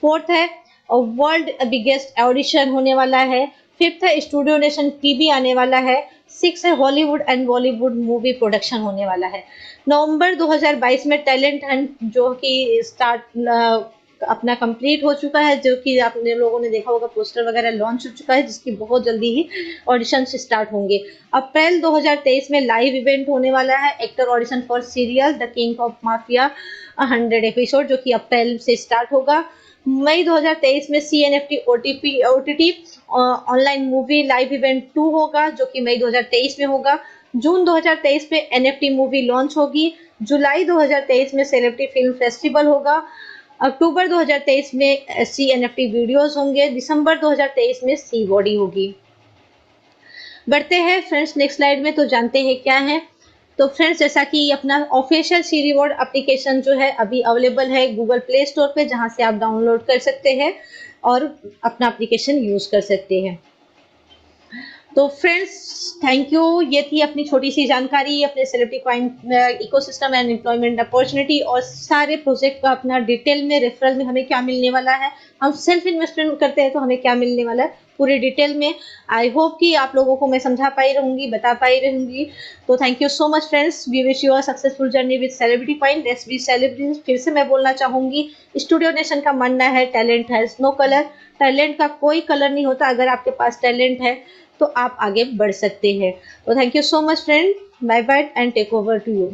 फोर्थ है वर्ल्ड बिगेस्ट ऑडिशन होने वाला है। फिफ्थ है स्टूडियो नेशन TV आने वाला है। सिक्स है Hollywood and Bollywood movie production होने वाला है। नवंबर 2022 में टैलेंट हंट जो कि स्टार्ट अपना कंप्लीट हो चुका है, जो कि आपने लोगों ने देखा होगा पोस्टर वगैरह लॉन्च हो चुका है, जिसकी बहुत जल्दी ही ऑडिशन स्टार्ट होंगे। अप्रैल 2023 में लाइव इवेंट होने वाला है, actor audition for serial the king of mafia 100 episode, जो कि अप्रैल से स्टार्ट होगा। मई 2023 में CNFT OTT online movie live event 2 होगा, जो कि मई 2023 में होगा। जून 2023 में NFT मूवी लॉन्च होगी। जुलाई 2023 में सेलिब्रिटी फिल्म फेस्टिवल होगा। अक्टूबर 2023 में CNFT वीडियोस होंगे। दिसंबर 2023 में सी बॉडी होगी। बढ़ते हैं फ्रेंड्स नेक्स्ट स्लाइड में, तो जानते हैं क्या है। तो फ्रेंड्स, जैसा कि अपना ऑफिशियल सी रिवॉर्ड एप्लीकेशन जो है अभी अवेलेबल है गूगल प्ले स्टोर पे, जहां से आप डाउनलोड कर सकते हैं और अपना एप्लीकेशन यूज कर सकते हैं। तो फ्रेंड्स, थैंक यू। ये थी अपनी छोटी सी जानकारी अपने celebrity coin ecosystem and employment opportunity और सारे प्रोजेक्ट का अपना डिटेल में रेफरल में हमें क्या मिलने वाला है, हम सेल्फ इन्वेस्टमेंट करते हैं तो हमें क्या मिलने वाला है, पूरे डिटेल में। आई होप कि आप लोगों को मैं समझा पाई रहूंगी, बता पाई रहूंगी। तो thank you so much friends. We wish you a successful journey with celebrity point. Let's be celebrities. फिर से मैं बोलना चाहूंगी, स्टूडियो नेशन का मानना है talent has no colour. Talent का कोई कलर नहीं होता। अगर आपके पास टैलेंट है तो आप आगे बढ़ सकते हैं। तो thank you so much friend. Bye bye and take over to you.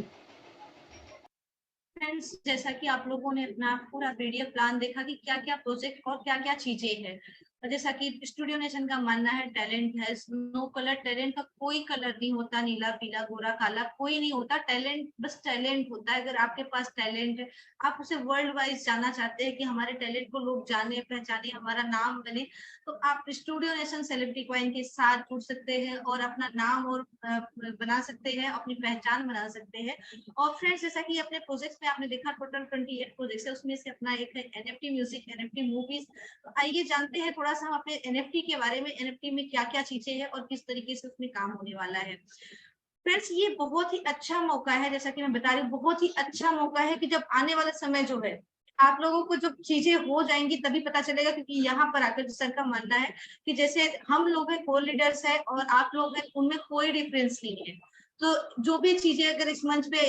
Friends, जैसा कि आप लोगों ने अपना पूरा वीडियो प्लान देखा कि क्या क्या प्रोजेक्ट और क्या क्या चीजें हैं, और जैसा कि स्टूडियो नेशन का मानना है टैलेंट है नो कलर। टैलेंट का कोई कलर नहीं होता, नीला पीला गोरा काला कोई नहीं होता। टैलेंट बस टैलेंट होता है। अगर आपके पास टैलेंट है, आप उसे वर्ल्ड वाइज जाना चाहते हैं कि हमारे टैलेंट को लोग जाने पहचाने, हमारा नाम बने, तो आप स्टूडियो नेशन सेलिब्रिटी क्वाइन के साथ जुड़ सकते हैं और अपना नाम और बना सकते हैं, अपनी पहचान बना सकते हैं। और फ्रेंड्स, जैसा कि अपने प्रोजेक्ट्स में आपने देखा टोटल 28 प्रोजेक्ट्स है, उसमें से अपना एक है एनएफटी म्यूजिक, एनएफटी मूवीज। तो आइए जानते हैं थोड़ा सा हम अपने एनएफटी के बारे में, एनएफटी में क्या क्या चीजें हैं और किस तरीके से उसमें काम होने वाला है। फ्रेंड्स, ये बहुत ही अच्छा मौका है, जैसा कि मैं बता रही हूँ, बहुत ही अच्छा मौका है कि जब आने वाला समय जो है, आप लोगों को जब चीजें हो जाएंगी तभी पता चलेगा। क्योंकि यहाँ पर आकर सर का मानना है कि जैसे हम लोग हैं को लीडर्स है और आप लोग हैं, उनमें कोई डिफरेंस नहीं है। तो जो भी चीजें अगर इस मंच पे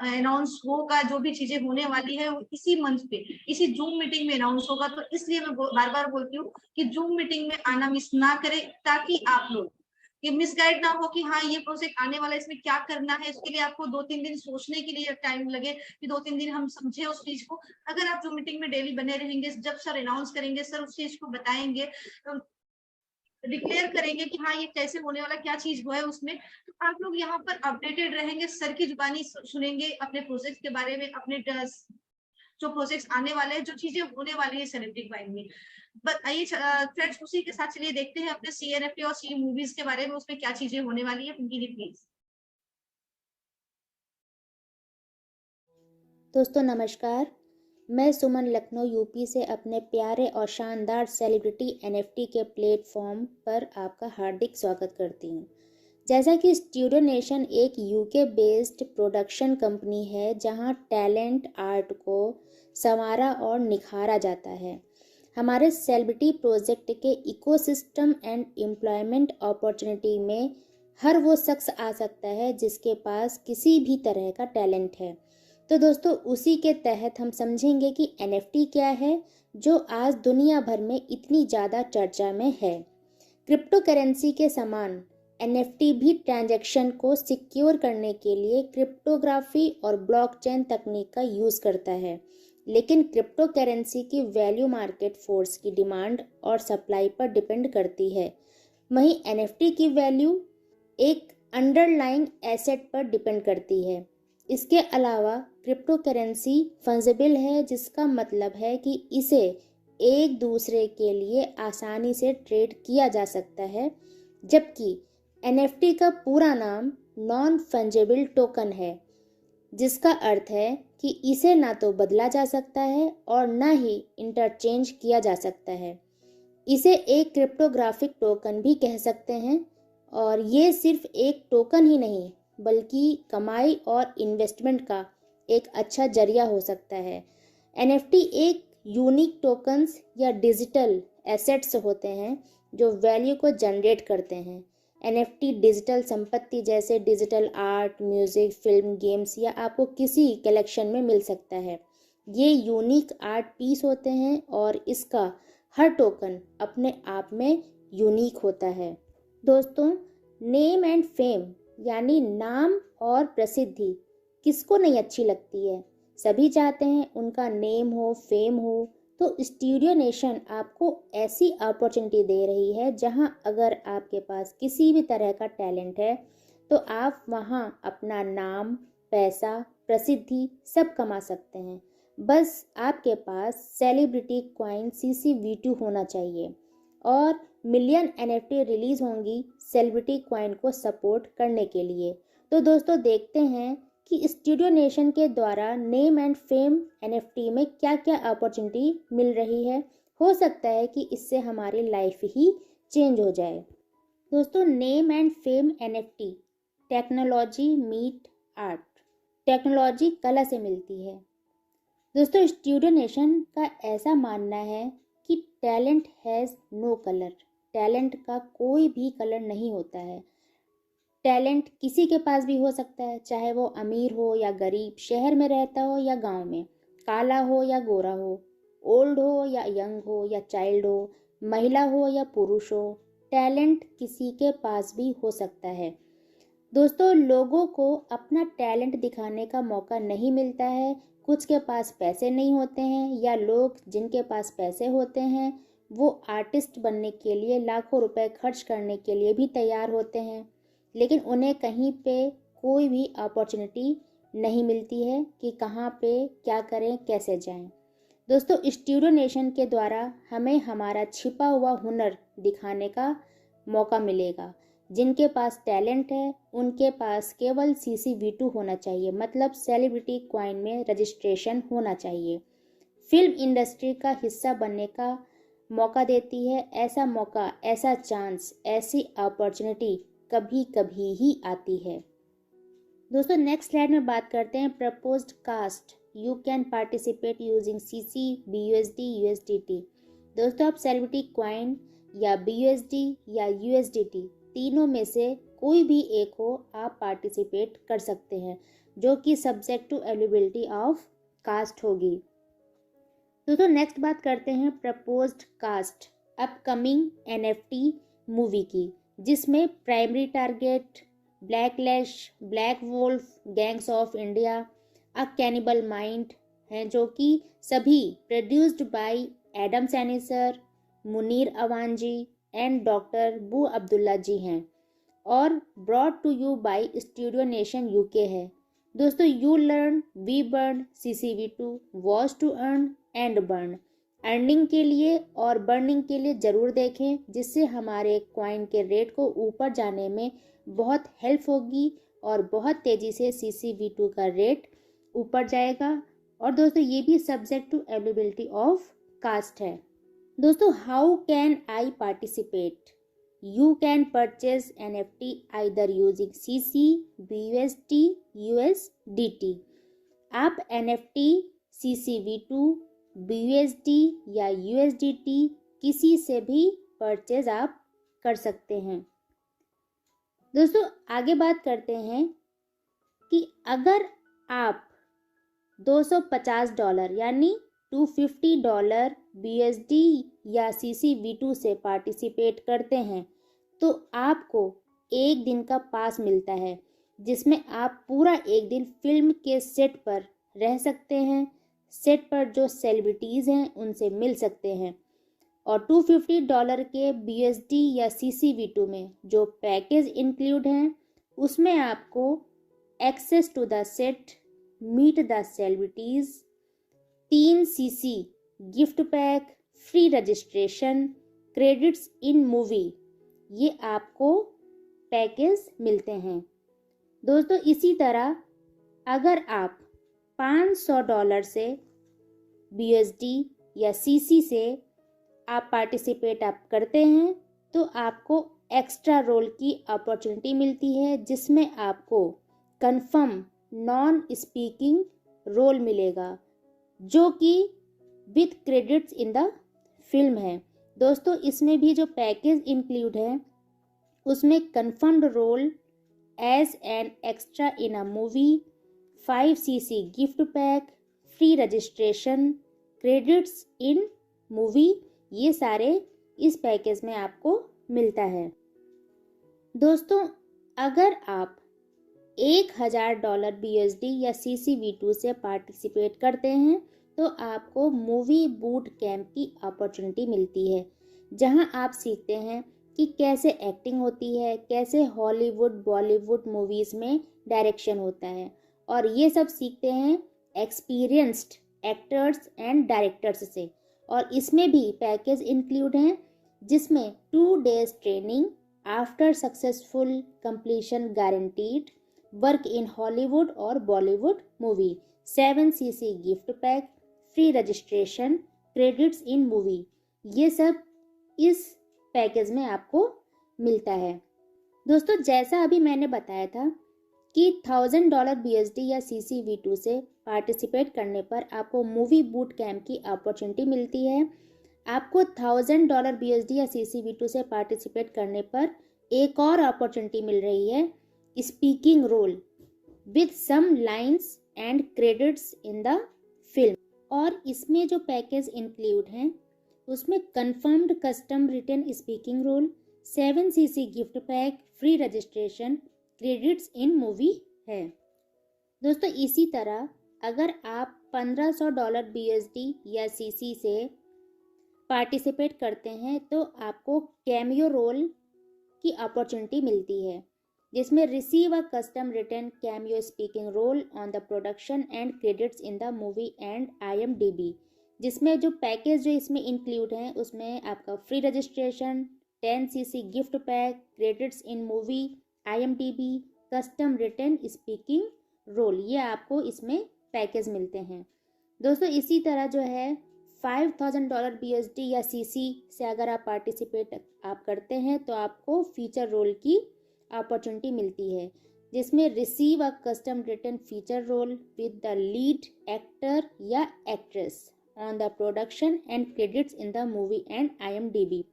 अनाउंस होगा, जो भी चीजें होने वाली है, वो इसी मंच पे, इसी जूम मीटिंग में अनाउंस होगा। तो इसलिए मैं बार बार बोलती हूँ कि जूम मीटिंग में आना मिस ना करें, ताकि आप लोग ये मिसगाइड ना हो कि हाँ ये प्रोजेक्ट आने वाला है, इसमें क्या करना है। इसके लिए आपको 2-3 दिन सोचने के लिए टाइम लगे कि 2-3 दिन हम समझे उस चीज को। अगर आप जो मीटिंग में डेली बने रहेंगे, जब सर अनाउंस करेंगे, सर उस चीज को बताएंगे, डिक्लेयर करेंगे कि हाँ ये कैसे होने वाला, क्या चीज हुआ है उसमें, तो आप लोग यहाँ पर अपडेटेड रहेंगे, सर की जुबानी सुनेंगे अपने प्रोजेक्ट के बारे में, अपने जो प्रोजेक्ट्स आने वाले हैं, जो चीजें होने वाली है सेलिब्रिटी क्वाइन में। बट आइए फ्रेंड्स, उसी के साथ चलिए देखते हैं अपने सीएनएफटी और सी मूवीज के बारे में, उसमें क्या चीजें होने वाली है। प्लीज। दोस्तों नमस्कार। मैं सुमन लखनऊ यूपी से अपने प्यारे और शानदार सेलिब्रिटी एनएफटी के प्लेटफॉर्म पर आपका हार्दिक स्वागत करती हूँ। जैसा कि स्टूडियो नेशन एक यूके बेस्ड प्रोडक्शन कंपनी है जहाँ टैलेंट आर्ट को संवारा और निखारा जाता है। हमारे सेलिब्रिटी प्रोजेक्ट के इकोसिस्टम एंड एम्प्लॉयमेंट अपॉर्चुनिटी में हर वो शख्स आ सकता है जिसके पास किसी भी तरह का टैलेंट है। तो दोस्तों उसी के तहत हम समझेंगे कि एनएफटी क्या है जो आज दुनिया भर में इतनी ज़्यादा चर्चा में है। क्रिप्टो करेंसी के समान एनएफटी भी ट्रांजैक्शन को सिक्योर करने के लिए क्रिप्टोग्राफी और ब्लॉकचेन तकनीक का यूज़ करता है। लेकिन क्रिप्टो करेंसी की वैल्यू मार्केट फोर्स की डिमांड और सप्लाई पर डिपेंड करती है। वहीं एनएफटी की वैल्यू एक अंडरलाइंग एसेट पर डिपेंड करती है। इसके अलावा क्रिप्टो करेंसी फंजिबल है, जिसका मतलब है कि इसे एक दूसरे के लिए आसानी से ट्रेड किया जा सकता है, जबकि एनएफटी का पूरा नाम नॉन फंजिबल टोकन है, जिसका अर्थ है कि इसे ना तो बदला जा सकता है और ना ही इंटरचेंज किया जा सकता है। इसे एक क्रिप्टोग्राफिक टोकन भी कह सकते हैं। और ये सिर्फ एक टोकन ही नहीं बल्कि कमाई और इन्वेस्टमेंट का एक अच्छा जरिया हो सकता है। एनएफटी एक यूनिक टोकन्स या डिजिटल एसेट्स होते हैं जो वैल्यू को जनरेट करते हैं। एनएफटी डिजिटल संपत्ति जैसे digital art, music, film, games या आपको किसी कलेक्शन में मिल सकता है। ये यूनिक आर्ट पीस होते हैं और इसका हर टोकन अपने आप में यूनिक होता है। दोस्तों, नेम एंड फेम यानी नाम और प्रसिद्धि किसको नहीं अच्छी लगती है। सभी चाहते हैं उनका नेम हो, फेम हो। तो स्टूडियो नेशन आपको ऐसी अपॉर्चुनिटी दे रही है जहां अगर आपके पास किसी भी तरह का टैलेंट है तो आप वहां अपना नाम, पैसा, प्रसिद्धि सब कमा सकते हैं। बस आपके पास सेलिब्रिटी क्वाइन CC V2 होना चाहिए और मिलियन एनएफटी रिलीज होंगी सेलिब्रिटी क्वाइन को सपोर्ट करने के लिए। तो दोस्तों देखते हैं कि स्टूडियो नेशन के द्वारा नेम एंड फेम एनएफटी में क्या क्या अपॉर्चुनिटी मिल रही है। हो सकता है कि इससे हमारी लाइफ ही चेंज हो जाए। दोस्तों, name and fame NFT technology meet art. Technology कला से मिलती है। दोस्तों, स्टूडियो नेशन का ऐसा मानना है कि talent has no colour. Talent का कोई भी कलर नहीं होता है। टैलेंट किसी के पास भी हो सकता है, चाहे वो अमीर हो या गरीब, शहर में रहता हो या गांव में, काला हो या गोरा हो, ओल्ड हो या यंग हो या चाइल्ड हो, महिला हो या पुरुष हो, टैलेंट किसी के पास भी हो सकता है। दोस्तों, लोगों को अपना टैलेंट दिखाने का मौका नहीं मिलता है। कुछ के पास पैसे नहीं होते हैं, या लोग जिनके पास पैसे होते हैं वो आर्टिस्ट बनने के लिए लाखों रुपए खर्च करने के लिए भी तैयार होते हैं, लेकिन उन्हें कहीं पे कोई भी अपॉर्चुनिटी नहीं मिलती है कि कहाँ पे क्या करें, कैसे जाएं। दोस्तों, स्टूडियो नेशन के द्वारा हमें हमारा छिपा हुआ हुनर दिखाने का मौका मिलेगा। जिनके पास टैलेंट है उनके पास केवल CC-V2 होना चाहिए, मतलब सेलिब्रिटी क्वाइन में रजिस्ट्रेशन होना चाहिए। फिल्म इंडस्ट्री का हिस्सा बनने का मौका देती है। ऐसा मौका, ऐसा चांस, ऐसी अपॉर्चुनिटी कभी कभी ही आती है। दोस्तों, नेक्स्ट स्लाइड में बात करते हैं proposed cast. You can participate using CC, BUSD, USDT। दोस्तों, आप सेलिब्रिटी क्वाइन या BUSD या USDT तीनों में से कोई भी एक हो, आप पार्टिसिपेट कर सकते हैं, जो कि subject to availability of cast होगी। दोस्तों, नेक्स्ट बात करते हैं proposed cast upcoming NFT movie की, जिसमें primary target, blacklash, black wolf, gangs of India, a cannibal mind हैं, जो कि सभी produced by Adam Sanisar, Munir अवांजी and doctor Bu Abdullah ji हैं, और brought to you by studio nation UK है। दोस्तों, you learn, we burn, CC-V2, watch to earn and burn. Earning के लिए और बर्निंग के लिए ज़रूर देखें, जिससे हमारे क्वाइन के रेट को ऊपर जाने में बहुत हेल्प होगी और बहुत तेज़ी से CC-V2 का रेट ऊपर जाएगा। और दोस्तों, ये भी subject to availability of cast है। दोस्तों, how can I participate? You can purchase NFT either using CC, BUSD, USDT। आप NFT, CC-V2, BUSD या USDT किसी से भी परचेज आप कर सकते हैं। दोस्तों, आगे बात करते हैं कि अगर आप $250 यानी $250 BUSD या CC-V2 से पार्टिसिपेट करते हैं, तो आपको एक दिन का पास मिलता है, जिसमें आप पूरा एक दिन फिल्म के सेट पर रह सकते हैं, सेट पर जो सेलिब्रिटीज़ हैं उनसे मिल सकते हैं। और $250 के BUSD या CC-V2 में जो पैकेज इंक्लूड हैं, उसमें आपको access to the set, meet the celebrities, 3 CC gift pack, free registration, credits in movie, ये आपको पैकेज मिलते हैं। दोस्तों, इसी तरह अगर आप $500 से BUSD या CC से आप पार्टिसिपेट आप करते हैं, तो आपको एक्स्ट्रा रोल की अपॉर्चुनिटी मिलती है, जिसमें आपको कंफर्म नॉन स्पीकिंग रोल मिलेगा, जो कि with credits in the film है। दोस्तों, इसमें भी जो पैकेज इंक्लूड है उसमें confirmed role as an extra in a movie, 5 CC gift pack, free registration, credits in movie, ये सारे इस पैकेज में आपको मिलता है। दोस्तों, अगर आप $1000 BUSD या CC-V2 से पार्टिसिपेट करते हैं, तो आपको मूवी बूट कैंप की अपॉर्चुनिटी मिलती है, जहां आप सीखते हैं कि कैसे एक्टिंग होती है, कैसे हॉलीवुड, बॉलीवुड मूवीज़ में डायरेक्शन होता है, और ये सब सीखते हैं एक्सपीरियंस्ड एक्टर्स एंड डायरेक्टर्स से। और इसमें भी पैकेज इंक्लूड हैं, जिसमें 2 days training after successful completion guaranteed, work in Hollywood और Bollywood movie, 7 CC gift pack, free registration, credits in movie, ये सब इस पैकेज में आपको मिलता है। दोस्तों, जैसा अभी मैंने बताया था कि $1000 BUSD या CC-V2 से पार्टिसिपेट करने पर आपको मूवी बूट कैंप की अपॉर्चुनिटी मिलती है, आपको $1000 BSD या CC-B2 से पार्टिसिपेट करने पर एक और अपॉर्चुनिटी मिल रही है, speaking role with some lines and credits in the film. और इसमें जो पैकेज इंक्लूड हैं उसमें confirmed custom written speaking role, 7cc gift pack, free registration, credits in movie है। दोस्तों इसी तरह अगर आप $1500 BSD या CC से पार्टिसिपेट करते हैं तो आपको कैमियो रोल की अपॉर्चुनिटी मिलती है, जिसमें receive a custom written cameo speaking role on the production and credits in the movie and IMDb। जिसमें जो पैकेज जो इसमें इंक्लूड है उसमें आपका free registration, 10cc gift pack, credits in movie, IMDb, custom written speaking role, ये आपको इसमें पैकेज मिलते हैं। दोस्तों इसी तरह जो है $5000 BSD या CC से अगर आप पार्टिसिपेट आप करते हैं तो आपको फीचर रोल की अपॉर्चुनिटी मिलती है, जिसमें receive a custom written feature role with the lead actor या actress on the production and credits in the movie and IMDb।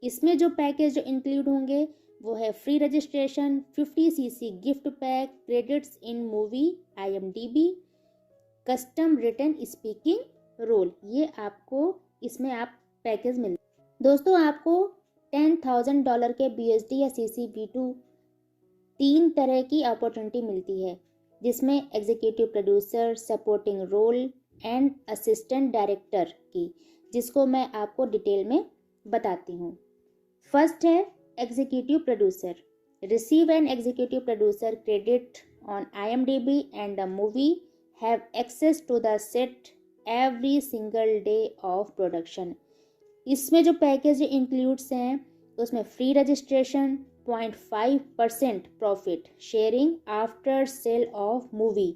इसमें जो पैकेज जो इंक्लूड होंगे वो है free registration, 50cc gift pack, credits in movie, IMDb, custom written speaking role, ये आपको इसमें आप पैकेज मिलते। दोस्तों आपको $10,000 के BSD या CC-B2 तीन तरह की अपॉर्चुनिटी मिलती है, जिसमें executive producer, supporting role and assistant director की, जिसको मैं आपको डिटेल में बताती हूँ। फर्स्ट है executive producer. Receive an executive producer credit on IMDb and the movie, have access to the set every single day of production. इसमें जो पैकेज इंक्लूड्स हैं उसमें free registration, 0.5% profit sharing after sale of movie,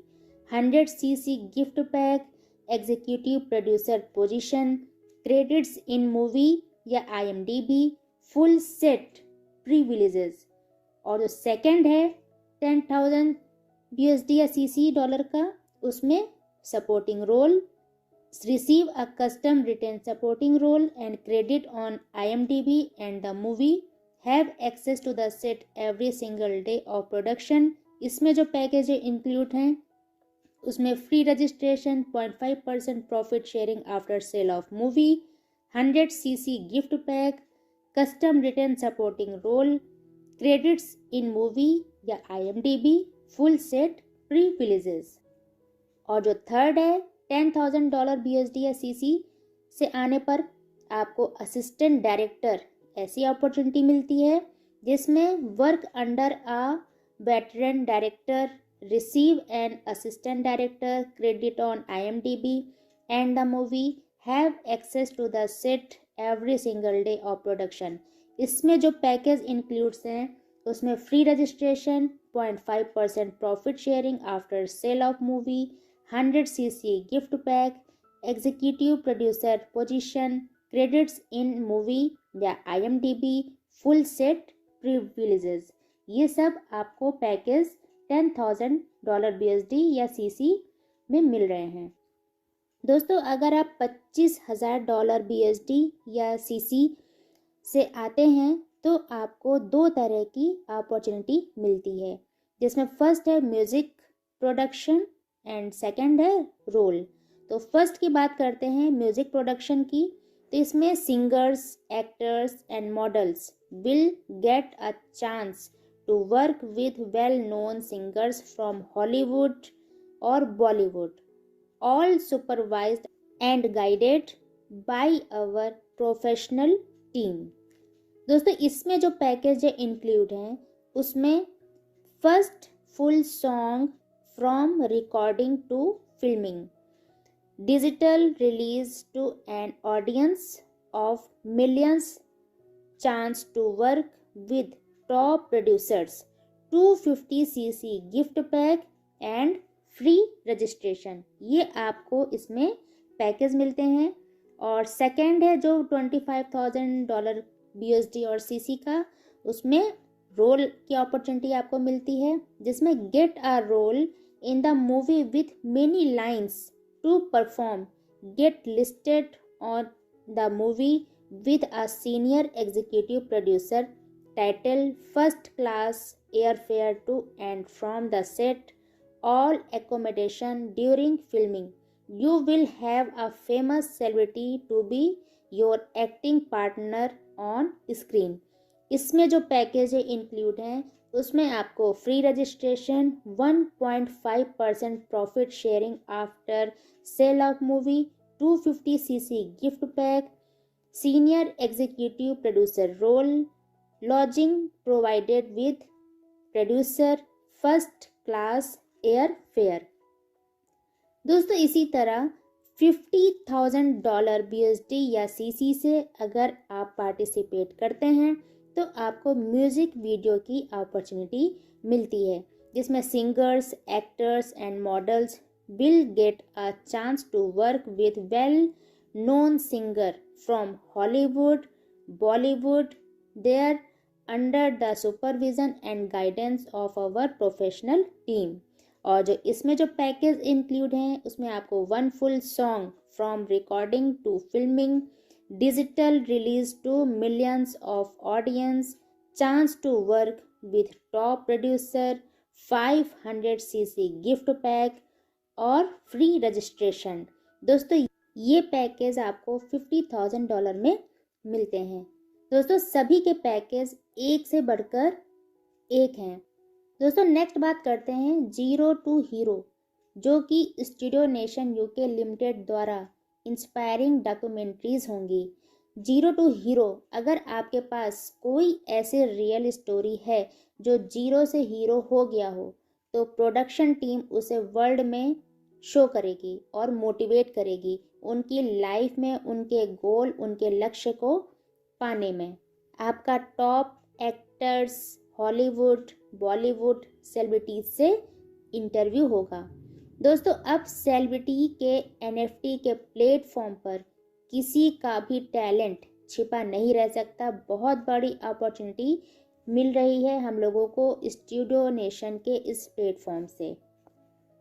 100cc gift pack, executive producer position, credits in movie या IMDb, full set privileges. और जो second है 10,000 BSD या CC dollar का, उसमें supporting role, receive a custom written supporting role and credit on IMDb and the movie, have access to the set every single day of production. इसमें जो package include हैं उसमें free registration, 0.5% profit sharing after sale of movie, 100cc gift pack, custom written supporting role, credits in movie या IMDb, full set privileges. और जो third है $10,000 BSD या CC से आने पर आपको असिस्टेंट डायरेक्टर ऐसी अपॉर्चुनिटी मिलती है, जिसमें work under a veteran director, receive an assistant director credit on IMDb and the movie, have access to the set every single day of production. इसमें जो पैकेज इंक्लूड्स हैं उसमें free registration, 0.5% profit sharing after sale of movie, 100cc gift pack, executive producer position, credits in movie या IMDb, full set privileges. ये सब आपको package $10,000 BSD या CC में मिल रहे हैं। दोस्तों अगर आप $25,000 BSD या CC से आते हैं तो आपको दो तरह की अपॉर्चुनिटी मिलती है, जिसमें फर्स्ट है म्यूजिक प्रोडक्शन एंड सेकंड है रोल। तो फर्स्ट की बात करते हैं म्यूजिक प्रोडक्शन की, तो इसमें singers, actors and models will get a chance to work with well known singers from Hollywood और Bollywood, all supervised and guided by our professional team. दोस्तों इसमें जो पैकेज इंक्लूड हैं उसमें first full song from recording to filming, digital release to an audience of millions, chance to work with top producers, 250cc gift pack and free registration, ये आपको इसमें package मिलते हैं। और सेकंड है जो $25,000 BSD और CC का, उसमें रोल की अपॉर्चुनिटी आपको मिलती है, जिसमें get a role in the movie with many lines to perform, get listed on the movie with a senior executive producer, titled First Class Airfare to and from the set, all accommodation during filming. You will have a famous celebrity to be your acting partner on screen. इसमें जो package include हैं उसमें आपको free registration, 1.5% profit sharing after sale of movie, 250cc gift pack, senior executive producer role, lodging provided with producer, first class air fare. दोस्तों इसी तरह $50,000 BSD या CC से अगर आप पार्टिसिपेट करते हैं तो आपको म्यूजिक वीडियो की अपॉर्चुनिटी मिलती है, जिसमें singers, actors and models will get a chance to work with well known singer from Hollywood, Bollywood, there under the supervision and guidance of our professional team. और जो इसमें जो पैकेज इंक्लूड हैं उसमें आपको 1 full song from recording to filming, digital release to millions of audience, chance to work with top producer, 500cc gift pack और free registration. दोस्तों ये पैकेज आपको $50,000 में मिलते हैं। दोस्तों सभी के पैकेज एक से बढ़कर एक हैं। दोस्तों नेक्स्ट बात करते हैं जीरो टू हीरो, जो कि स्टूडियो नेशन यूके लिमिटेड द्वारा इंस्पायरिंग डॉक्यूमेंट्रीज होंगी। जीरो टू हीरो, अगर आपके पास कोई ऐसे रियल स्टोरी है जो जीरो से हीरो हो गया हो तो प्रोडक्शन टीम उसे वर्ल्ड में शो करेगी और मोटिवेट करेगी उनकी लाइफ में उनके गोल, उनके लक्ष्य को पाने में। आपका top actors, Hollywood, Bollywood celebrities से इंटरव्यू होगा। दोस्तों अब सेलिब्रिटी के NFT के प्लेटफॉर्म पर किसी का भी टैलेंट छिपा नहीं रह सकता। बहुत बड़ी अपॉर्चुनिटी मिल रही है हम लोगों को स्टूडियो नेशन के इस प्लेटफॉर्म से।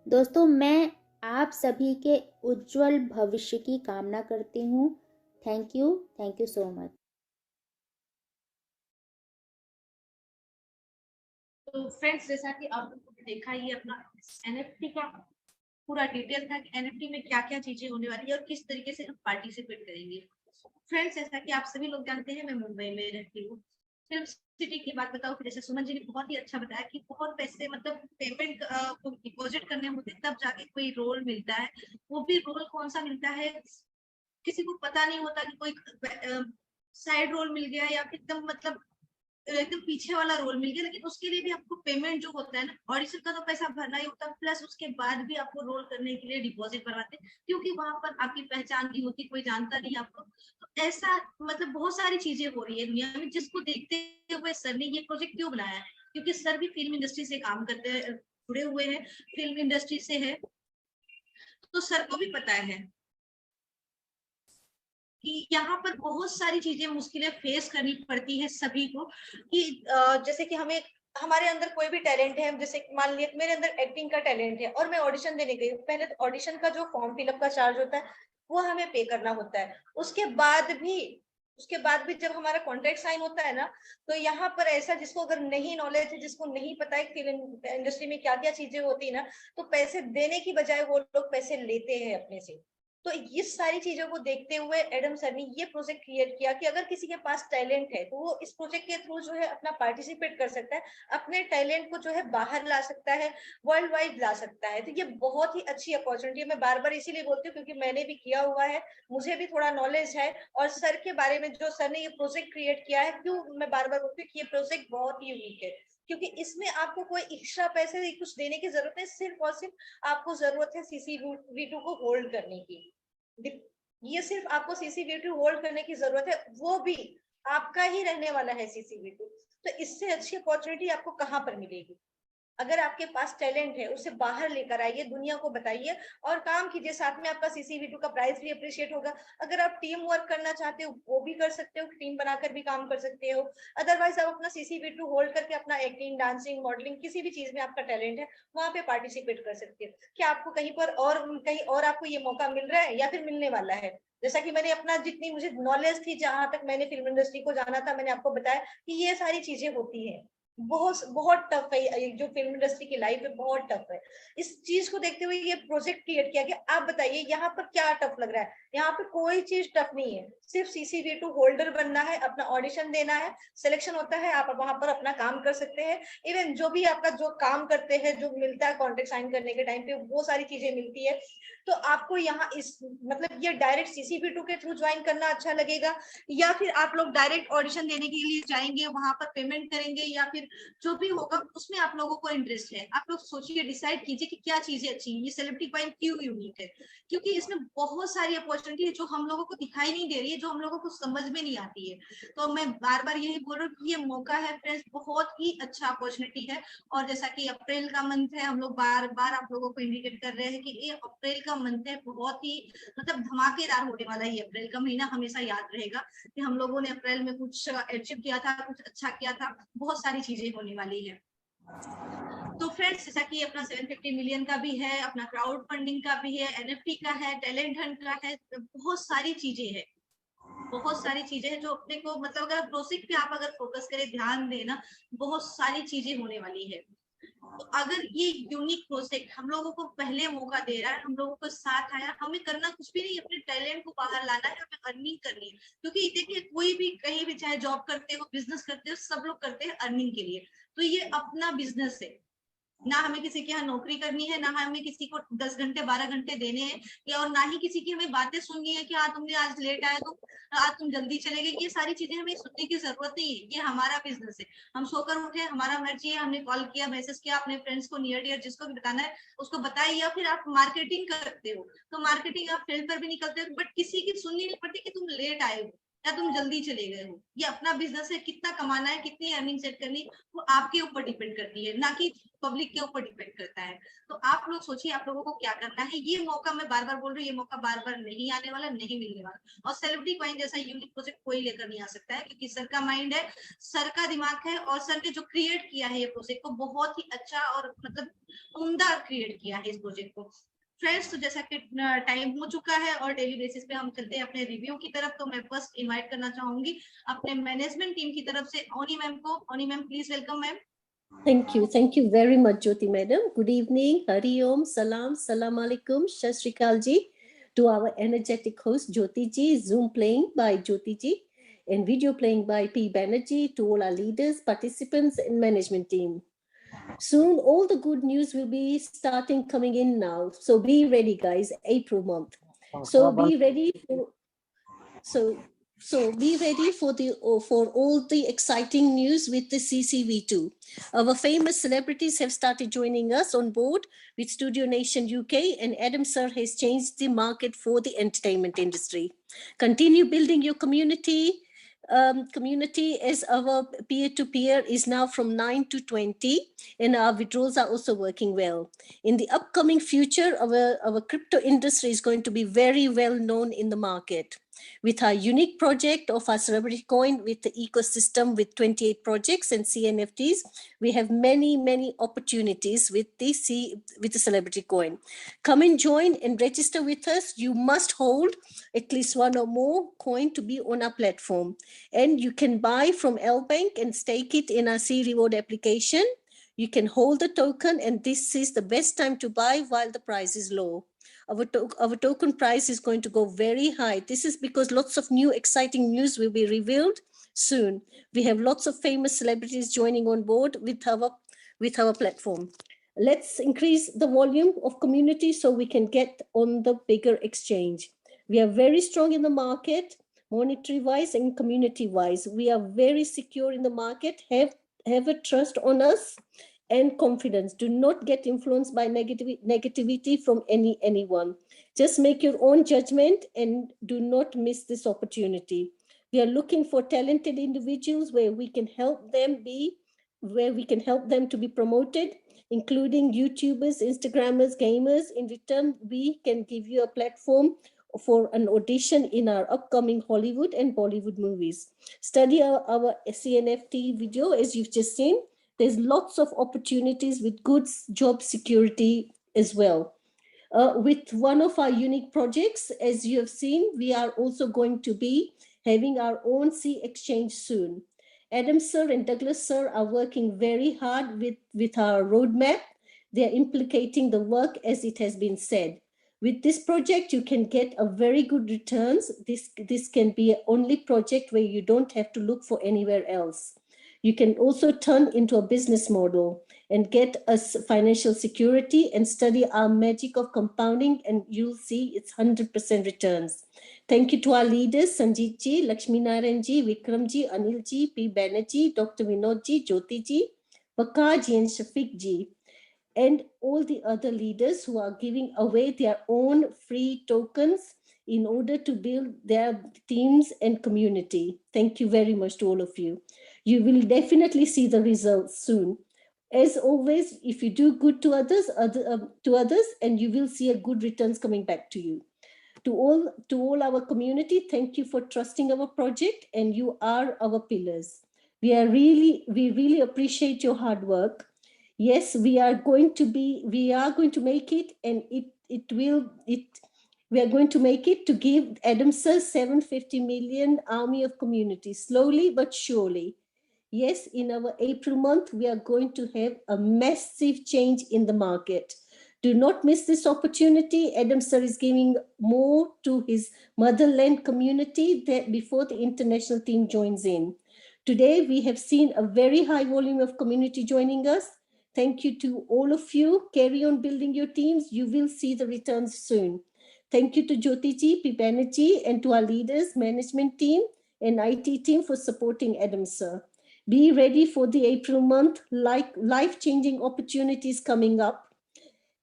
दोस्तों मैं आप सभी के उज्जवल भविष्य की कामना करती हूँ। Thank you so much. तो फ्रेंड्स जैसा कि आप लोगों ने देखा, ये अपना NFT का पूरा डिटेल था कि NFT में क्या क्या चीजें होने वाली है और किस तरीके से हम पार्टिसिपेट करेंगे। फ्रेंड्स जैसा कि आप सभी लोग जानते हैं मैं मुंबई में रहती हूँ। फिल्म सिटी की बात बताओ, जैसे सुमन जी ने बहुत ही अच्छा बताया कि बहुत पैसे मतलब पेमेंट को डिपॉजिट करने होते तब जाके कोई रोल मिलता है। वो भी रोल कौन सा मिलता है किसी को पता नहीं होता, कि कोई साइड रोल मिल गया या फिर एकदम मतलब एकदम पीछे वाला रोल मिल गया, लेकिन उसके लिए भी आपको पेमेंट जो होता है ना, ऑडिशन का तो पैसा भरना ही होता है, प्लस उसके बाद भी आपको रोल करने के लिए डिपॉजिट करवाते हैं, क्योंकि वहां पर आपकी पहचान नहीं होती, कोई जानता नहीं आपको। तो ऐसा मतलब बहुत सारी चीजें हो रही है दुनिया में, जिसको देखते हुए सर ने ये प्रोजेक्ट क्यों बनाया है, क्योंकि सर भी फिल्म इंडस्ट्री से काम करते हैं, जुड़े हुए हैं, फिल्म इंडस्ट्री से है, तो सर को भी पता है कि यहाँ पर बहुत सारी चीजें, मुश्किलें फेस करनी पड़ती है सभी को। कि जैसे कि हमें, हमारे अंदर कोई भी टैलेंट है, जैसे मान लिया मेरे अंदर एक्टिंग का टैलेंट है और मैं ऑडिशन देने गई, पहले तो ऑडिशन का जो फॉर्म फिलअप का चार्ज होता है वो हमें पे करना होता है। उसके बाद भी जब हमारा कॉन्ट्रैक्ट साइन होता है ना, तो यहाँ पर ऐसा जिसको अगर नहीं नॉलेज है, जिसको नहीं पता है फिल्म इंडस्ट्री में क्या क्या चीजें होती है ना, तो पैसे देने की बजाय वो लोग पैसे लेते हैं अपने से। तो इस सारी चीजों को देखते हुए एडम सर ने ये प्रोजेक्ट क्रिएट किया कि अगर किसी के पास टैलेंट है तो वो इस प्रोजेक्ट के थ्रू जो है अपना पार्टिसिपेट कर सकता है, अपने टैलेंट को जो है बाहर ला सकता है, वर्ल्ड वाइड ला सकता है। तो ये बहुत ही अच्छी अपॉर्चुनिटी है। मैं बार बार इसीलिए बोलती हूँ क्योंकि मैंने भी किया हुआ है, मुझे भी थोड़ा नॉलेज है। और सर के बारे में जो सर ने ये प्रोजेक्ट क्रिएट किया है, क्यों मैं बार बार बोलती हूँ कि ये प्रोजेक्ट बहुत ही यूनिक है, क्योंकि इसमें आपको कोई एक्स्ट्रा पैसे कुछ देने की जरूरत है, सिर्फ और सिर्फ आपको जरूरत है CCV2 को होल्ड करने की। ये सिर्फ आपको CCV2 होल्ड करने की जरूरत है, वो भी आपका ही रहने वाला है CCV2। तो इससे अच्छी अपॉर्चुनिटी आपको कहाँ पर मिलेगी? अगर आपके पास टैलेंट है उसे बाहर लेकर आइए, दुनिया को बताइए और काम कीजिए, साथ में आपका CCV2 का प्राइस भी अप्रिशिएट होगा। अगर आप टीम वर्क करना चाहते हो वो भी कर सकते हो, टीम बनाकर भी काम कर सकते हो। अदरवाइज आप अपना CCV2 होल्ड करके अपना एक्टिंग, डांसिंग, मॉडलिंग, किसी भी चीज में आपका टैलेंट है वहां पे पार्टिसिपेट कर सकते हो। क्या आपको कहीं और आपको ये मौका मिल रहा है या फिर मिलने वाला है? जैसा कि मैंने अपना जितनी मुझे नॉलेज थी, जहां तक मैंने फिल्म इंडस्ट्री को जाना था, मैंने आपको बताया कि ये सारी चीजें होती है। बहुत बहुत टफ है ये जो फिल्म इंडस्ट्री की लाइफ है, बहुत टफ है। इस चीज को देखते हुए ये प्रोजेक्ट क्रिएट किया गया। आप बताइए यहाँ पर क्या टफ लग रहा है? यहाँ पे कोई चीज टफ नहीं है, सिर्फ CCV2 होल्डर बनना है, अपना ऑडिशन देना है, सिलेक्शन होता है, आप वहां पर अपना काम कर सकते हैं। इवन जो भी आपका जो काम करते हैं, जो मिलता है कॉन्ट्रैक्ट साइन करने के टाइम पे, वो सारी चीजें मिलती है। तो आपको यहाँ इस मतलब ये डायरेक्ट CCV2 के थ्रू ज्वाइन करना अच्छा लगेगा, या फिर आप लोग डायरेक्ट ऑडिशन देने के लिए जाएंगे, वहां पर पेमेंट करेंगे, या फिर जो भी होगा उसमें आप लोगों को इंटरेस्ट है? आप लोग सोचिए, डिसाइड कीजिए कि क्या चीजें अच्छी हैं। ये सेलिब्रिटी पॉइंट क्यों यूनिक है? क्योंकि इसमें बहुत सारी अपॉर्चुनिटी है जो हम लोगों को दिखाई नहीं दे रही है, जो हम लोगों को समझ में नहीं आती है। तो मैं बार बार यही बोल रही हूँ कि ये मौका है फ्रेंड्स, बहुत ही अच्छा अपॉर्चुनिटी है। और जैसा कि अप्रैल का मंथ है, हम लोग बार बार आप लोगों को इंडिकेट कर रहे हैं कि ये अप्रैल का मंथ है, बहुत ही मतलब धमाकेदार होने वाला है। अप्रैल का महीना हमेशा याद रहेगा कि हम लोगों ने अप्रैल में कुछ अचीव किया था, कुछ अच्छा किया था, बहुत सारी चीजें होने वाली है। तो फ्रेंड्स, जैसा कि अपना 750 मिलियन का भी है, अपना क्राउड फंडिंग का भी है, NFT का है, टैलेंट हंट का है, बहुत सारी चीजें हैं। बहुत सारी चीजें हैं जो अपने को मतलब अगर प्रोजेक्ट पे आप अगर फोकस करें, ध्यान देना, बहुत सारी चीजें होने वाली है। तो अगर ये यूनिक प्रोजेक्ट हम लोगों को पहले मौका दे रहा है, हम लोगों को साथ आया, हमें करना कुछ भी नहीं, अपने टैलेंट को बाहर लाना है, हमें अर्निंग करनी है। क्योंकि देखिए, कोई भी कहीं भी चाहे जॉब करते हो, बिजनेस करते हो, सब लोग करते हैं अर्निंग के लिए। तो ये अपना बिजनेस है, ना हमें किसी के यहाँ नौकरी करनी है, ना हमें किसी को 10 घंटे 12 घंटे देने हैं, या और ना ही किसी की हमें बातें सुननी है कि हाँ तुमने आज लेट आए, तो आज तुम जल्दी चले गए। ये सारी चीजें हमें सुनने की जरूरत नहीं है। ये हमारा बिजनेस है, हम सोकर उठे, हमारा मर्जी है, हमने कॉल किया, मैसेज किया, अपने फ्रेंड्स को, नियर डियर जिसको भी बताना है उसको बताया, या फिर आप मार्केटिंग करते हो तो मार्केटिंग आप फील्ड पर भी निकलते हो, बट किसी की सुननी नहीं पड़ती कि तुम लेट आए हो या तुम जल्दी चले गए हो। ये अपना बिजनेस है, कितना कमाना है, कितनी अर्निंग सेट करनी, वो आपके ऊपर डिपेंड करती है, ना कि पब्लिक के ऊपर डिपेंड करता है। तो आप लोग सोचिए आप लोगों को क्या करना है। ये मौका, मैं बार बार बोल रही हूँ, ये मौका बार बार नहीं आने वाला, नहीं मिलने वाला। और सेलिब्रिटी कॉइन जैसा यूनिक प्रोजेक्ट कोई लेकर नहीं आ सकता है, क्योंकि सर का माइंड है, सर का दिमाग है, और सर ने जो क्रिएट किया है ये प्रोजेक्ट को, बहुत ही अच्छा और मतलब उम्दा क्रिएट किया है इस प्रोजेक्ट को। फ्रेंड्स, तो जैसा कि टाइम हो चुका है और डेली बेसिस पे हम चलते हैं अपने रिव्यू की तरफ, तो मैं फर्स्ट इनवाइट करना चाहूंगी अपने मैनेजमेंट टीम की तरफ से ओनी मैम को। ओनी ma'am, please welcome ma'am. Thank you very much, Jyoti Madam. Good evening, Hari Om, Salam, Salam Alaikum, Shat Shri Akal Ji, to our energetic host Jyoti Ji, Zoom playing by Jyoti Ji, and video playing by P. Banerjee, to all our leaders, participants, and management team. Soon, all the good news will be starting coming in now. So be ready, guys. April month. So be ready for. So be ready for all the exciting news with the CCV2. Our famous celebrities have started joining us on board with Studio Nation UK, and Adam Sir has changed the market for the entertainment industry. Continue building your community. Community as our peer-to-peer is now from 9 to 20, and our withdrawals are also working well. In the upcoming future, our crypto industry is going to be very well known in the market. With our unique project of our Celebrity Coin with the ecosystem with 28 projects and CNFTs, we have many opportunities with the Celebrity Coin. Come and join and register with us. You must hold at least one or more coin to be on our platform. And you can buy from LBank and stake it in our C Reward application. You can hold the token, and this is the best time to buy while the price is low. Our token price is going to go very high. This is because lots of new exciting news will be revealed soon. We have lots of famous celebrities joining on board with our platform. Let's increase the volume of community so we can get on the bigger exchange. We are very strong in the market, monetary wise and community wise. We are very secure in the market. Have a trust on us and confidence. Do not get influenced by negativity from anyone. Just make your own judgment and do not miss this opportunity. We are looking for talented individuals where we can help them to be promoted, including YouTubers, Instagrammers, gamers. In return, we can give you a platform for an audition in our upcoming Hollywood and Bollywood movies. Study our CNFT video as you've just seen. There's lots of opportunities with good job security as well. with one of our unique projects. As you have seen, we are also going to be having our own sea exchange soon. Adam sir and Douglas sir are working very hard with our roadmap. They are implicating the work as it has been said. With this project, you can get a very good returns. This can be a only project where you don't have to look for anywhere else. You can also turn into a business model and get a financial security and study our magic of compounding, and you'll see it's 100% returns. Thank you to our leaders, Sanjeet ji, Lakshmi Narayan ji, Vikram ji, Anil ji, P. Banerjee, Dr. Vinod ji, Jyoti ji, Bakar ji, and Shafiq ji, and all the other leaders who are giving away their own free tokens in order to build their teams and community. Thank you very much to all of you. You will definitely see the results soon. As always, if you do good to others, and you will see a good returns coming back to you. To all our community, thank you for trusting our project, and you are our pillars. We really appreciate your hard work. Yes, we are going to make it, and we are going to make it to give Adam sir 750 million army of community, slowly but surely. Yes, in our April month, we are going to have a massive change in the market. Do not miss this opportunity. Adam sir is giving more to his motherland community before the international team joins in. Today, we have seen a very high volume of community joining us. Thank you to all of you. Carry on building your teams. You will see the returns soon. Thank you to Jyoti ji, P. Banerjee, and to our leaders, management team, and IT team for supporting Adam sir. Be ready for the April month, like life-changing opportunities coming up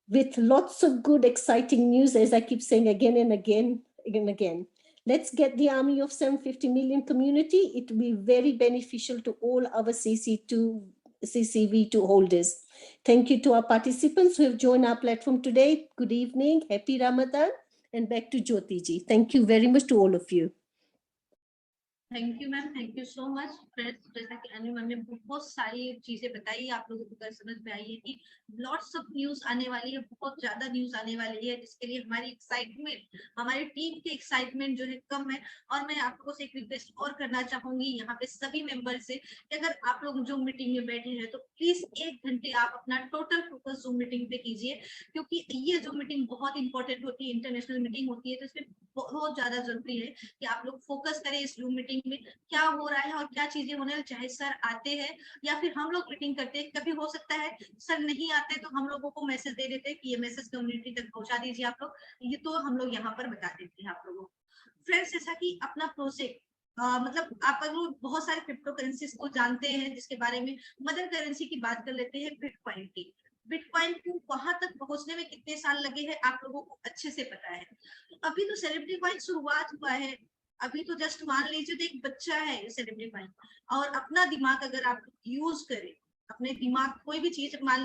with lots of good, exciting news, as I keep saying again and again and again. Let's get the army of 750 million community. It will be very beneficial to all our CCV2 holders. Thank you to our participants who have joined our platform today. Good evening, happy Ramadan, and back to Jyoti ji. Thank you very much to all of you. Thank you ma'am, thank you so much friends. जैसा कि अनु ma'am ने बहुत सारी चीजें बताई, आप लोगों को समझ में आई है कि लॉट्स ऑफ न्यूज आने वाली है, बहुत ज्यादा न्यूज आने वाली है, जिसके लिए हमारी एक्साइटमेंट, हमारी टीम की एक्साइटमेंट जो है कम है। और मैं आप लोगों से एक रिक्वेस्ट और करना चाहूंगी यहाँ पे सभी मेंबर से कि अगर आप लोग जूम मीटिंग में बैठे हैं तो प्लीज 1 घंटे आप अपना टोटल फोकस जूम मीटिंग पे कीजिए, क्योंकि ये जूम मीटिंग बहुत इंपॉर्टेंट होती है, इंटरनेशनल मीटिंग होती है, तो इसमें बहुत ज्यादा जरूरी है कि आप लोग फोकस करें इस जूम मीटिंग में क्या हो रहा है और क्या चीजें होने वाली। चाहे सर आते हैं या फिर हम लोग मीटिंग करते हैं, कभी हो सकता है सर नहीं आते तो हम लोगों को मैसेज दे देते हैं कि ये मैसेज कम्युनिटी तक पहुंचा दीजिए आप लोग, ये तो हम लोग यहाँ पर बता देते हैं आप लोगों को। फ्रेंड्स, जैसा कि अपना प्रोजेक्ट मतलब आप लोग बहुत सारे क्रिप्टो करेंसीज को जानते हैं, जिसके बारे में मदर करेंसी की बात कर लेते हैं, बिटकॉइन की। बिटकॉइन को वहां तक पहुंचने में कितने साल लगे हैं आप लोगों को अच्छे से पता है। अभी तो सेलिब्रिटी कॉइन शुरुआत हुआ है, अभी तो जस्ट मान लीजिए तो एक बच्चा है सेलिब्रिटी कॉइन, और अपना दिमाग अगर आप यूज करें, अपने दिमाग कोई भी चीज मान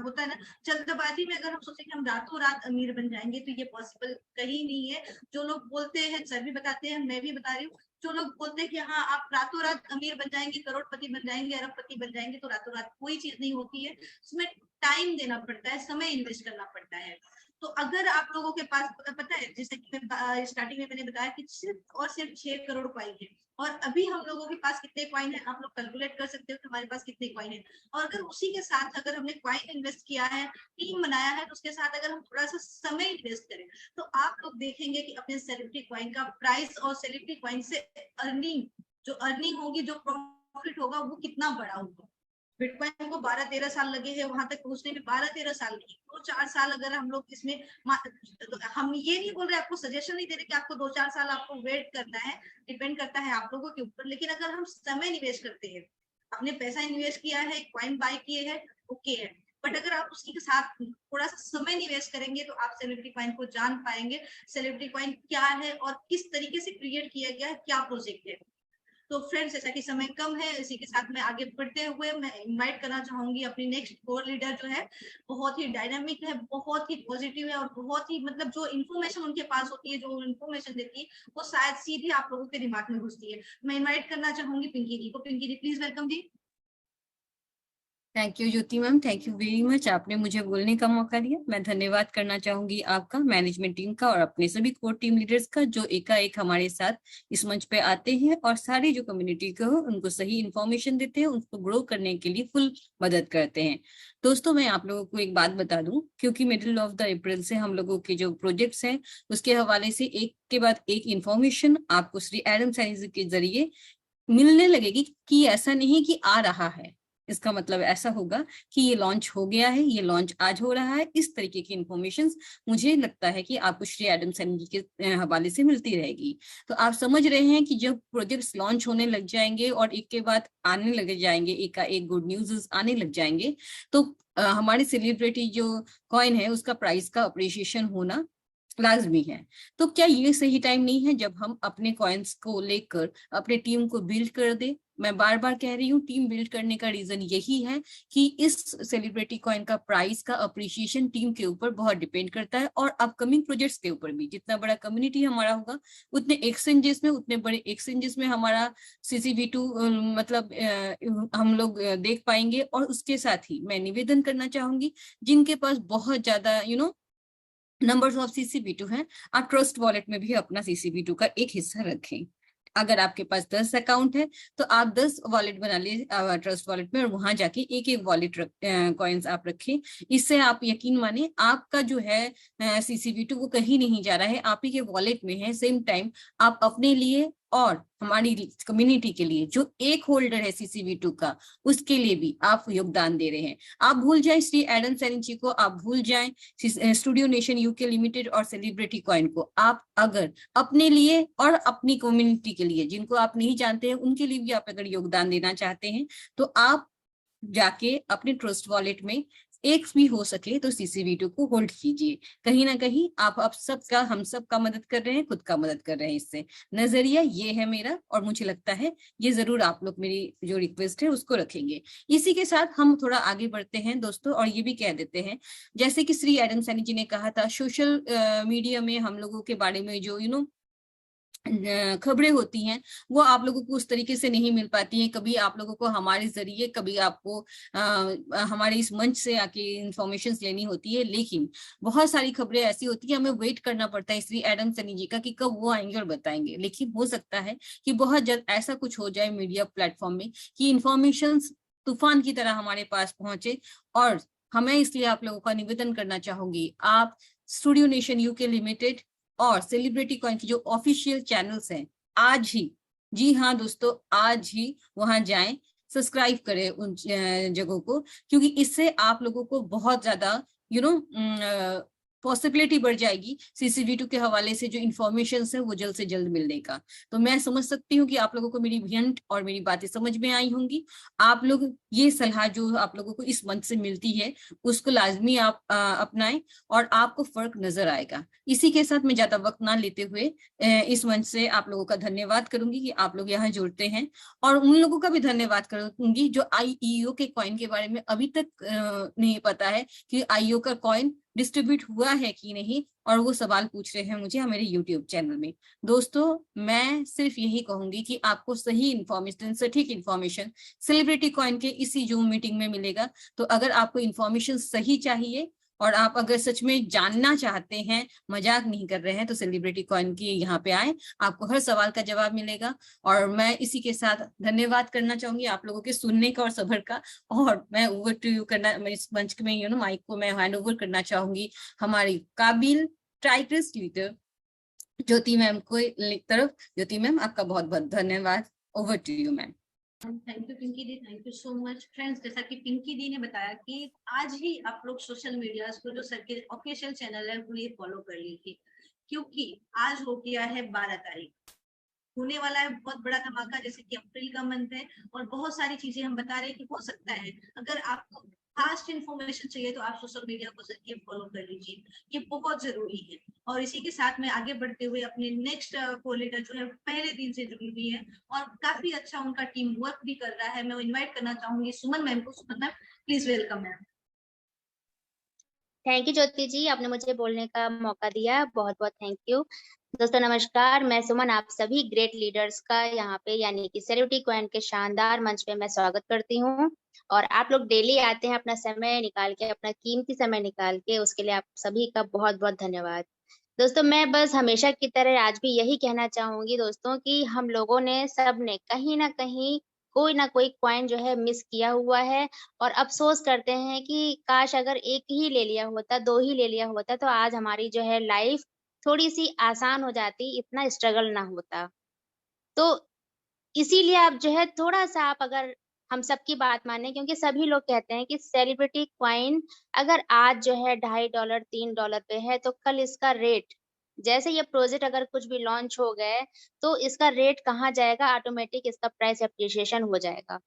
होता है ना, जल्दबाजी में अगर हम सोचे कि हम रातों रात अमीर बन जाएंगे तो ये पॉसिबल कहीं नहीं है। जो लोग बोलते हैं, सर भी बताते हैं, मैं भी बता रही हूँ, जो लोग बोलते हैं कि हाँ आप रातों रात अमीर बन जाएंगे, करोड़पति बन जाएंगे, अरबपति बन जाएंगे, तो रातों रात कोई चीज नहीं होती है, उसमें टाइम देना पड़ता है, समय इन्वेस्ट करना पड़ता है। तो अगर आप लोगों के पास पता है, जैसे कि मैं स्टार्टिंग में मैंने बताया कि सिर्फ और सिर्फ 6 करोड़ कॉइन है, और अभी हम लोगों के पास कितने कॉइन है आप लोग कैलकुलेट कर सकते हो कि हमारे पास कितने कॉइन है। और अगर उसी के साथ अगर हमने कॉइन इन्वेस्ट किया है, टीम बनाया है, तो उसके साथ अगर हम थोड़ा सा समय इन्वेस्ट करें तो आप लोग देखेंगे कि अपने सेलिब्रिटी कॉइन का प्राइस और सेलिब्रिटी कॉइन से अर्निंग होगी, जो प्रॉफिट होगा वो कितना बड़ा होगा। बिटकॉइन को 12-13 साल लगे हैं वहां तक पहुंचने में, 12-13 साल नहीं, 2-4 साल अगर हम लोग इसमें, हम ये नहीं बोल रहे, आपको सजेशन नहीं दे रहे कि आपको 2-4 साल आपको वेट करना है, डिपेंड करता है आप लोगों के ऊपर। लेकिन अगर हम समय निवेश करते हैं, आपने पैसा इन्वेस्ट किया है, कॉइन बाय किए हैं, ओके है, बट अगर आप उसके साथ थोड़ा सा समय निवेश करेंगे तो आप सेलिब्रिटी कॉइन को जान पाएंगे, सेलिब्रिटी कॉइन क्या है और किस तरीके से क्रिएट किया गया है, क्या प्रोजेक्ट है। तो फ्रेंड्स, जैसा कि समय कम है, इसी के साथ मैं आगे बढ़ते हुए मैं इनवाइट करना चाहूंगी अपनी नेक्स्ट कोर लीडर, जो है बहुत ही डायनामिक है, बहुत ही पॉजिटिव है, और बहुत ही मतलब जो इन्फॉर्मेशन उनके पास होती है, जो इन्फॉर्मेशन देती है, वो शायद सीधी आप लोगों के दिमाग में घुसती है। मैं इनवाइट करना चाहूंगी पिंकी जी को। Pinky ji please welcome ji. Thank you Jyoti ma'am, thank you very much, आपने मुझे बोलने का मौका दिया। मैं धन्यवाद करना चाहूंगी आपका, मैनेजमेंट टीम का और अपने सभी कोर टीम लीडर्स का, जो एकाएक हमारे साथ इस मंच पे आते हैं और सारी जो कम्युनिटी को उनको सही इन्फॉर्मेशन देते हैं, उनको ग्रो करने के लिए फुल मदद करते हैं। दोस्तों, मैं आप लोगों को एक बात बता दूं, क्योंकि मिडिल ऑफ द अप्रैल से हम लोगों के जो प्रोजेक्ट्स हैं उसके हवाले से एक के बाद एक इन्फॉर्मेशन आपको श्री एडम सैनिज के जरिए मिलने लगेगी कि ऐसा नहीं कि आ रहा है, इसका मतलब ऐसा होगा कि ये लॉन्च हो गया है, ये लॉन्च आज हो रहा है। इस तरीके की इंफॉर्मेशन मुझे लगता है कि आपको श्री एडम सैनी के हवाले से मिलती रहेगी। तो आप समझ रहे हैं कि जब प्रोजेक्ट्स लॉन्च होने लग जाएंगे और एक के बाद आने लग जाएंगे, एक का एक गुड न्यूज आने लग जाएंगे, तो हमारी सेलिब्रिटी जो कॉइन है उसका प्राइस का अप्रिशिएशन होना लाजमी है। तो क्या ये सही टाइम नहीं है जब हम अपने कॉइन्स को लेकर अपने टीम को बिल्ड कर दे? मैं बार बार कह रही हूँ, टीम बिल्ड करने का रीजन यही है कि इस सेलिब्रिटी कॉइन का प्राइस का अप्रिशिएशन टीम के ऊपर बहुत डिपेंड करता है और अपकमिंग प्रोजेक्ट्स के ऊपर भी। जितना बड़ा कम्युनिटी हमारा होगा उतने बड़े एक्सचेंजेस में हमारा CCV2 मतलब हम लोग देख पाएंगे। और उसके साथ ही मैं निवेदन करना चाहूंगी, जिनके पास बहुत ज्यादा नंबर्स ऑफ CCV2 हैं, आप ट्रस्ट वॉलेट में भी अपना CCV2 का एक हिस्सा रखें। अगर आपके पास 10 अकाउंट है तो आप 10 वॉलेट बना लीजिए ट्रस्ट वॉलेट में, और वहां जाके एक एक वॉलेट कॉइन्स आप रखें। इससे आप यकीन माने आपका जो है CCV2 वो कहीं नहीं जा रहा है, आप ही के वॉलेट में है। सेम टाइम आप अपने लिए और हमारी कम्युनिटी के लिए जो एक होल्डर है CCV2 का, उसके लिए भी आप योगदान दे रहे हैं। आप भूल जाए श्री एडम सैनी जी को, आप भूल जाए स्टूडियो नेशन UK लिमिटेड और सेलिब्रिटी कॉइन को। आप अगर अपने लिए और अपनी कम्युनिटी के लिए, जिनको आप नहीं जानते हैं उनके लिए भी आप अगर योगदान देना चाहते हैं, तो आप जाके अपने ट्रस्ट वॉलेट में एक भी हो सके तो CCV2 को होल्ड कीजिए। कहीं ना कहीं आप सबका, हम सबका मदद कर रहे हैं, खुद का मदद कर रहे हैं। इससे नजरिया ये है मेरा, और मुझे लगता है ये जरूर आप लोग मेरी जो रिक्वेस्ट है उसको रखेंगे। इसी के साथ हम थोड़ा आगे बढ़ते हैं दोस्तों, और ये भी कह देते हैं, जैसे कि श्री एडम सैनी जी ने कहा था, सोशल मीडिया में हम लोगों के बारे में जो खबरें होती हैं वो आप लोगों को उस तरीके से नहीं मिल पाती हैं। कभी आप लोगों को हमारे जरिए, कभी आपको हमारे इस मंच से आके इंफॉर्मेशन लेनी होती है, लेकिन बहुत सारी खबरें ऐसी होती है हमें वेट करना पड़ता है श्री एडम सैनी जी का कि कब वो आएंगे और बताएंगे। लेकिन हो सकता है कि बहुत जल्द ऐसा कुछ हो जाए मीडिया प्लेटफॉर्म में कि इंफॉर्मेशन तूफान की तरह हमारे पास पहुंचे। और हमें इसलिए आप लोगों का निवेदन करना चाहूंगी, आप स्टूडियो नेशन UK लिमिटेड और सेलिब्रिटी कॉइन की जो ऑफिशियल चैनल्स हैं, आज ही, जी हाँ दोस्तों, आज ही वहां जाएं, सब्सक्राइब करें उन जगहों को, क्योंकि इससे आप लोगों को बहुत ज्यादा पॉसिबिलिटी बढ़ जाएगी CCV2 के हवाले से जो इन्फॉर्मेशन है वो जल्द से जल्द मिलने का। तो मैं समझ सकती हूँ कि आप लोगों को मेरी हिंट और मेरी बातें समझ में आई होंगी। आप लोग ये सलाह जो आप लोगों को इस मंच से मिलती है उसको लाजमी आप अपनाएं और आपको फर्क नजर आएगा। इसी के साथ मैं ज्यादा वक्त ना लेते हुए इस मंच से आप लोगों का धन्यवाद करूंगी कि आप लोग यहाँ जुड़ते हैं, और उन लोगों का भी धन्यवाद करूंगी जो IEO के कॉइन के बारे में अभी तक नहीं पता है कि IEO का कॉइन डिस्ट्रीब्यूट हुआ है कि नहीं, और वो सवाल पूछ रहे हैं मुझे मेरे YouTube चैनल में। दोस्तों, मैं सिर्फ यही कहूंगी कि आपको सही इन्फॉर्मेशन, सटीक इन्फॉर्मेशन सेलिब्रिटी कॉइन के इसी जूम मीटिंग में मिलेगा। तो अगर आपको इन्फॉर्मेशन सही चाहिए और आप अगर सच में जानना चाहते हैं, मजाक नहीं कर रहे हैं, तो सेलिब्रिटी कॉइन की यहाँ पे आए, आपको हर सवाल का जवाब मिलेगा। और मैं इसी के साथ धन्यवाद करना चाहूंगी आप लोगों के सुनने का और सब्र का। और मैं ओवर टू यू करना, मैं इस मंच में माइक को मैं हैंड ओवर करना चाहूंगी हमारी काबिल ट्राइटस लीडर ज्योति मैम को तरफ। ज्योति मैम, आपका बहुत बहुत धन्यवाद। Over to you ma'am. Thank you Pinki di, thank you so much. Friends, जैसा कि पिंकी दी ने बताया कि आज ही आप लोग सोशल मीडिया को जो सर के ऑफिशियल चैनल है वो ये फॉलो कर लीजिए, क्योंकि आज हो गया है 12 तारीख, होने वाला है बहुत बड़ा धमाका। जैसे कि अप्रैल का मंथ है और बहुत सारी चीजें हम बता रहे हैं कि हो सकता है, अगर आपको फास्ट इन्फॉर्मेशन चाहिए तो आप सोशल मीडिया को जरिए फॉलो कर लीजिए, ये बहुत जरूरी है। और इसी के साथ में आगे बढ़ते हुए अपने नेक्स्ट कोलेटर जो है पहले दिन से जुड़ी हुई है और काफी अच्छा उनका टीम वर्क भी कर रहा है। मैं इन्वाइट करना चाहूंगी सुमन मैम को। Suman ma'am, please welcome ma'am. Thank you Jyoti ji, आपने मुझे बोलने का मौका दिया, बहुत बहुत थैंक यू। दोस्तों नमस्कार, मैं सुमन आप सभी ग्रेट लीडर्स का यहाँ पे यानी कि सेलिब्रिटी क्वाइन के शानदार मंच पे मैं स्वागत करती हूँ। और आप लोग डेली आते हैं अपना समय निकाल के, अपना कीमती समय निकाल के, उसके लिए आप सभी का बहुत बहुत धन्यवाद। दोस्तों मैं बस हमेशा की तरह आज भी यही कहना चाहूंगी दोस्तों कि हम लोगों ने सब ने कहीं ना कहीं कोई ना कोई क्वाइन जो है मिस किया हुआ है, और अफसोस करते हैं कि काश अगर एक ही ले लिया होता, दो ही ले लिया होता, तो आज हमारी जो है लाइफ थोड़ी सी आसान हो जाती, इतना स्ट्रगल ना होता। तो इसीलिए आप जो है थोड़ा सा आप अगर हम सबकी बात माने, क्योंकि सभी लोग कहते हैं कि सेलिब्रिटी क्वाइन अगर आज जो है $2.5 $3 पे है, तो कल इसका रेट, जैसे ये प्रोजेक्ट अगर कुछ भी लॉन्च हो गए तो इसका रेट कहाँ जाएगा, ऑटोमेटिक इसका प्राइस एप्रिसिएशन हो जाएगा।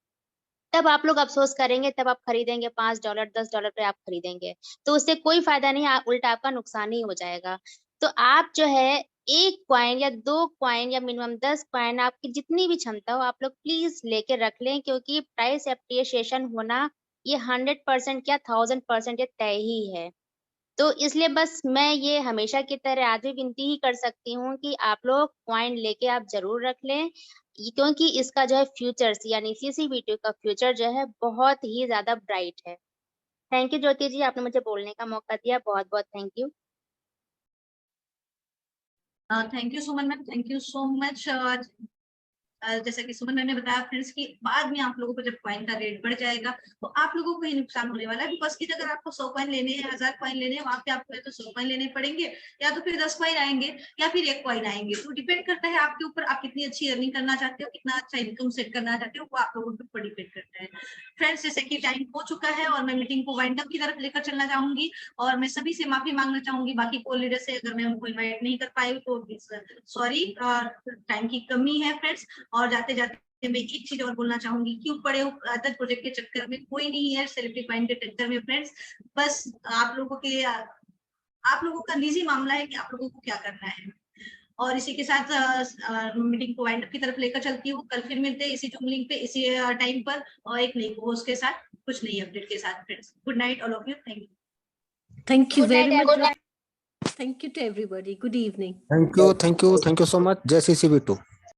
तब आप लोग अफसोस करेंगे, तब आप खरीदेंगे $5 $10 पे आप खरीदेंगे, तो उससे कोई फायदा नहीं, उल्टा आपका नुकसान ही हो जाएगा। तो आप जो है एक क्वाइन या दो क्वाइन या मिनिमम 10 क्वाइन, आपकी जितनी भी क्षमता हो, आप लोग प्लीज लेके रख लें, क्योंकि प्राइस एप्रिसिएशन होना ये 100% क्या 1000% ये तय ही है। तो इसलिए बस मैं ये हमेशा की तरह आज भी विनती ही कर सकती हूँ कि आप लोग क्वाइन लेके आप जरूर रख लें, क्योंकि इसका जो है फ्यूचर्स यानी CCV2 का फ्यूचर जो है बहुत ही ज्यादा ब्राइट है। थैंक यू ज्योति जी, आपने मुझे बोलने का मौका दिया, बहुत बहुत thank you. Thank you Suman ma'am, thank you so much. जैसा कि सुमन मैम ने बताया फ्रेंड्स कि बाद में आप लोगों को जब कॉइन का रेट बढ़ जाएगा तो आप लोगों को ही नुकसान होने वाला है, बिकॉज कि अगर आपको 100 कॉइन लेने हैं, 1000 कॉइन लेने हैं, वहां पे आपको या तो 100 कॉइन लेने पड़ेंगे, या तो फिर 10 कॉइन आएंगे, या फिर 1 कॉइन आएंगे। तो डिपेंड करता है आपके ऊपर, आप कितनी अच्छी अर्निंग करना चाहते हो, कितना अच्छा इनकम सेट करना चाहते हो, वो आप लोगों के ऊपर डिपेंड करता है। फ्रेंड्स जैसे कि टाइम हो चुका है और मैं मीटिंग को वाइंड अप की तरफ लेकर चलना चाहूंगी, और मैं सभी से माफी मांगना चाहूंगी बाकी को लीडर से अगर मैं उनको इन्वाइट नहीं कर पाई तो सॉरी, टाइम की कमी है फ्रेंड्स। और जाते जाते मैं एक चीज और बोलना चाहूंगी, क्यों पड़े हो अदर प्रोजेक्ट के चक्कर में, कोई नहीं है सेलिब्रिटी क्वाइन के चक्कर में फ्रेंड्स। बस आप लोगों का निजी मामला है कि आप लोगों को क्या करना है। और इसी के साथ मीटिंग को वाइंड अप की तरफ लेकर चलती हूँ। कल फिर मिलते हैं इसी जूम लिंक पे, इसी टाइम पर, और एक नई पोस्ट के साथ, कुछ नई अपडेट के साथ friends. Good night all of you, thank you. Thank you Good night, very much. everyone. Thank you to everybody. Good evening. Thank you so much. Jai CCV2.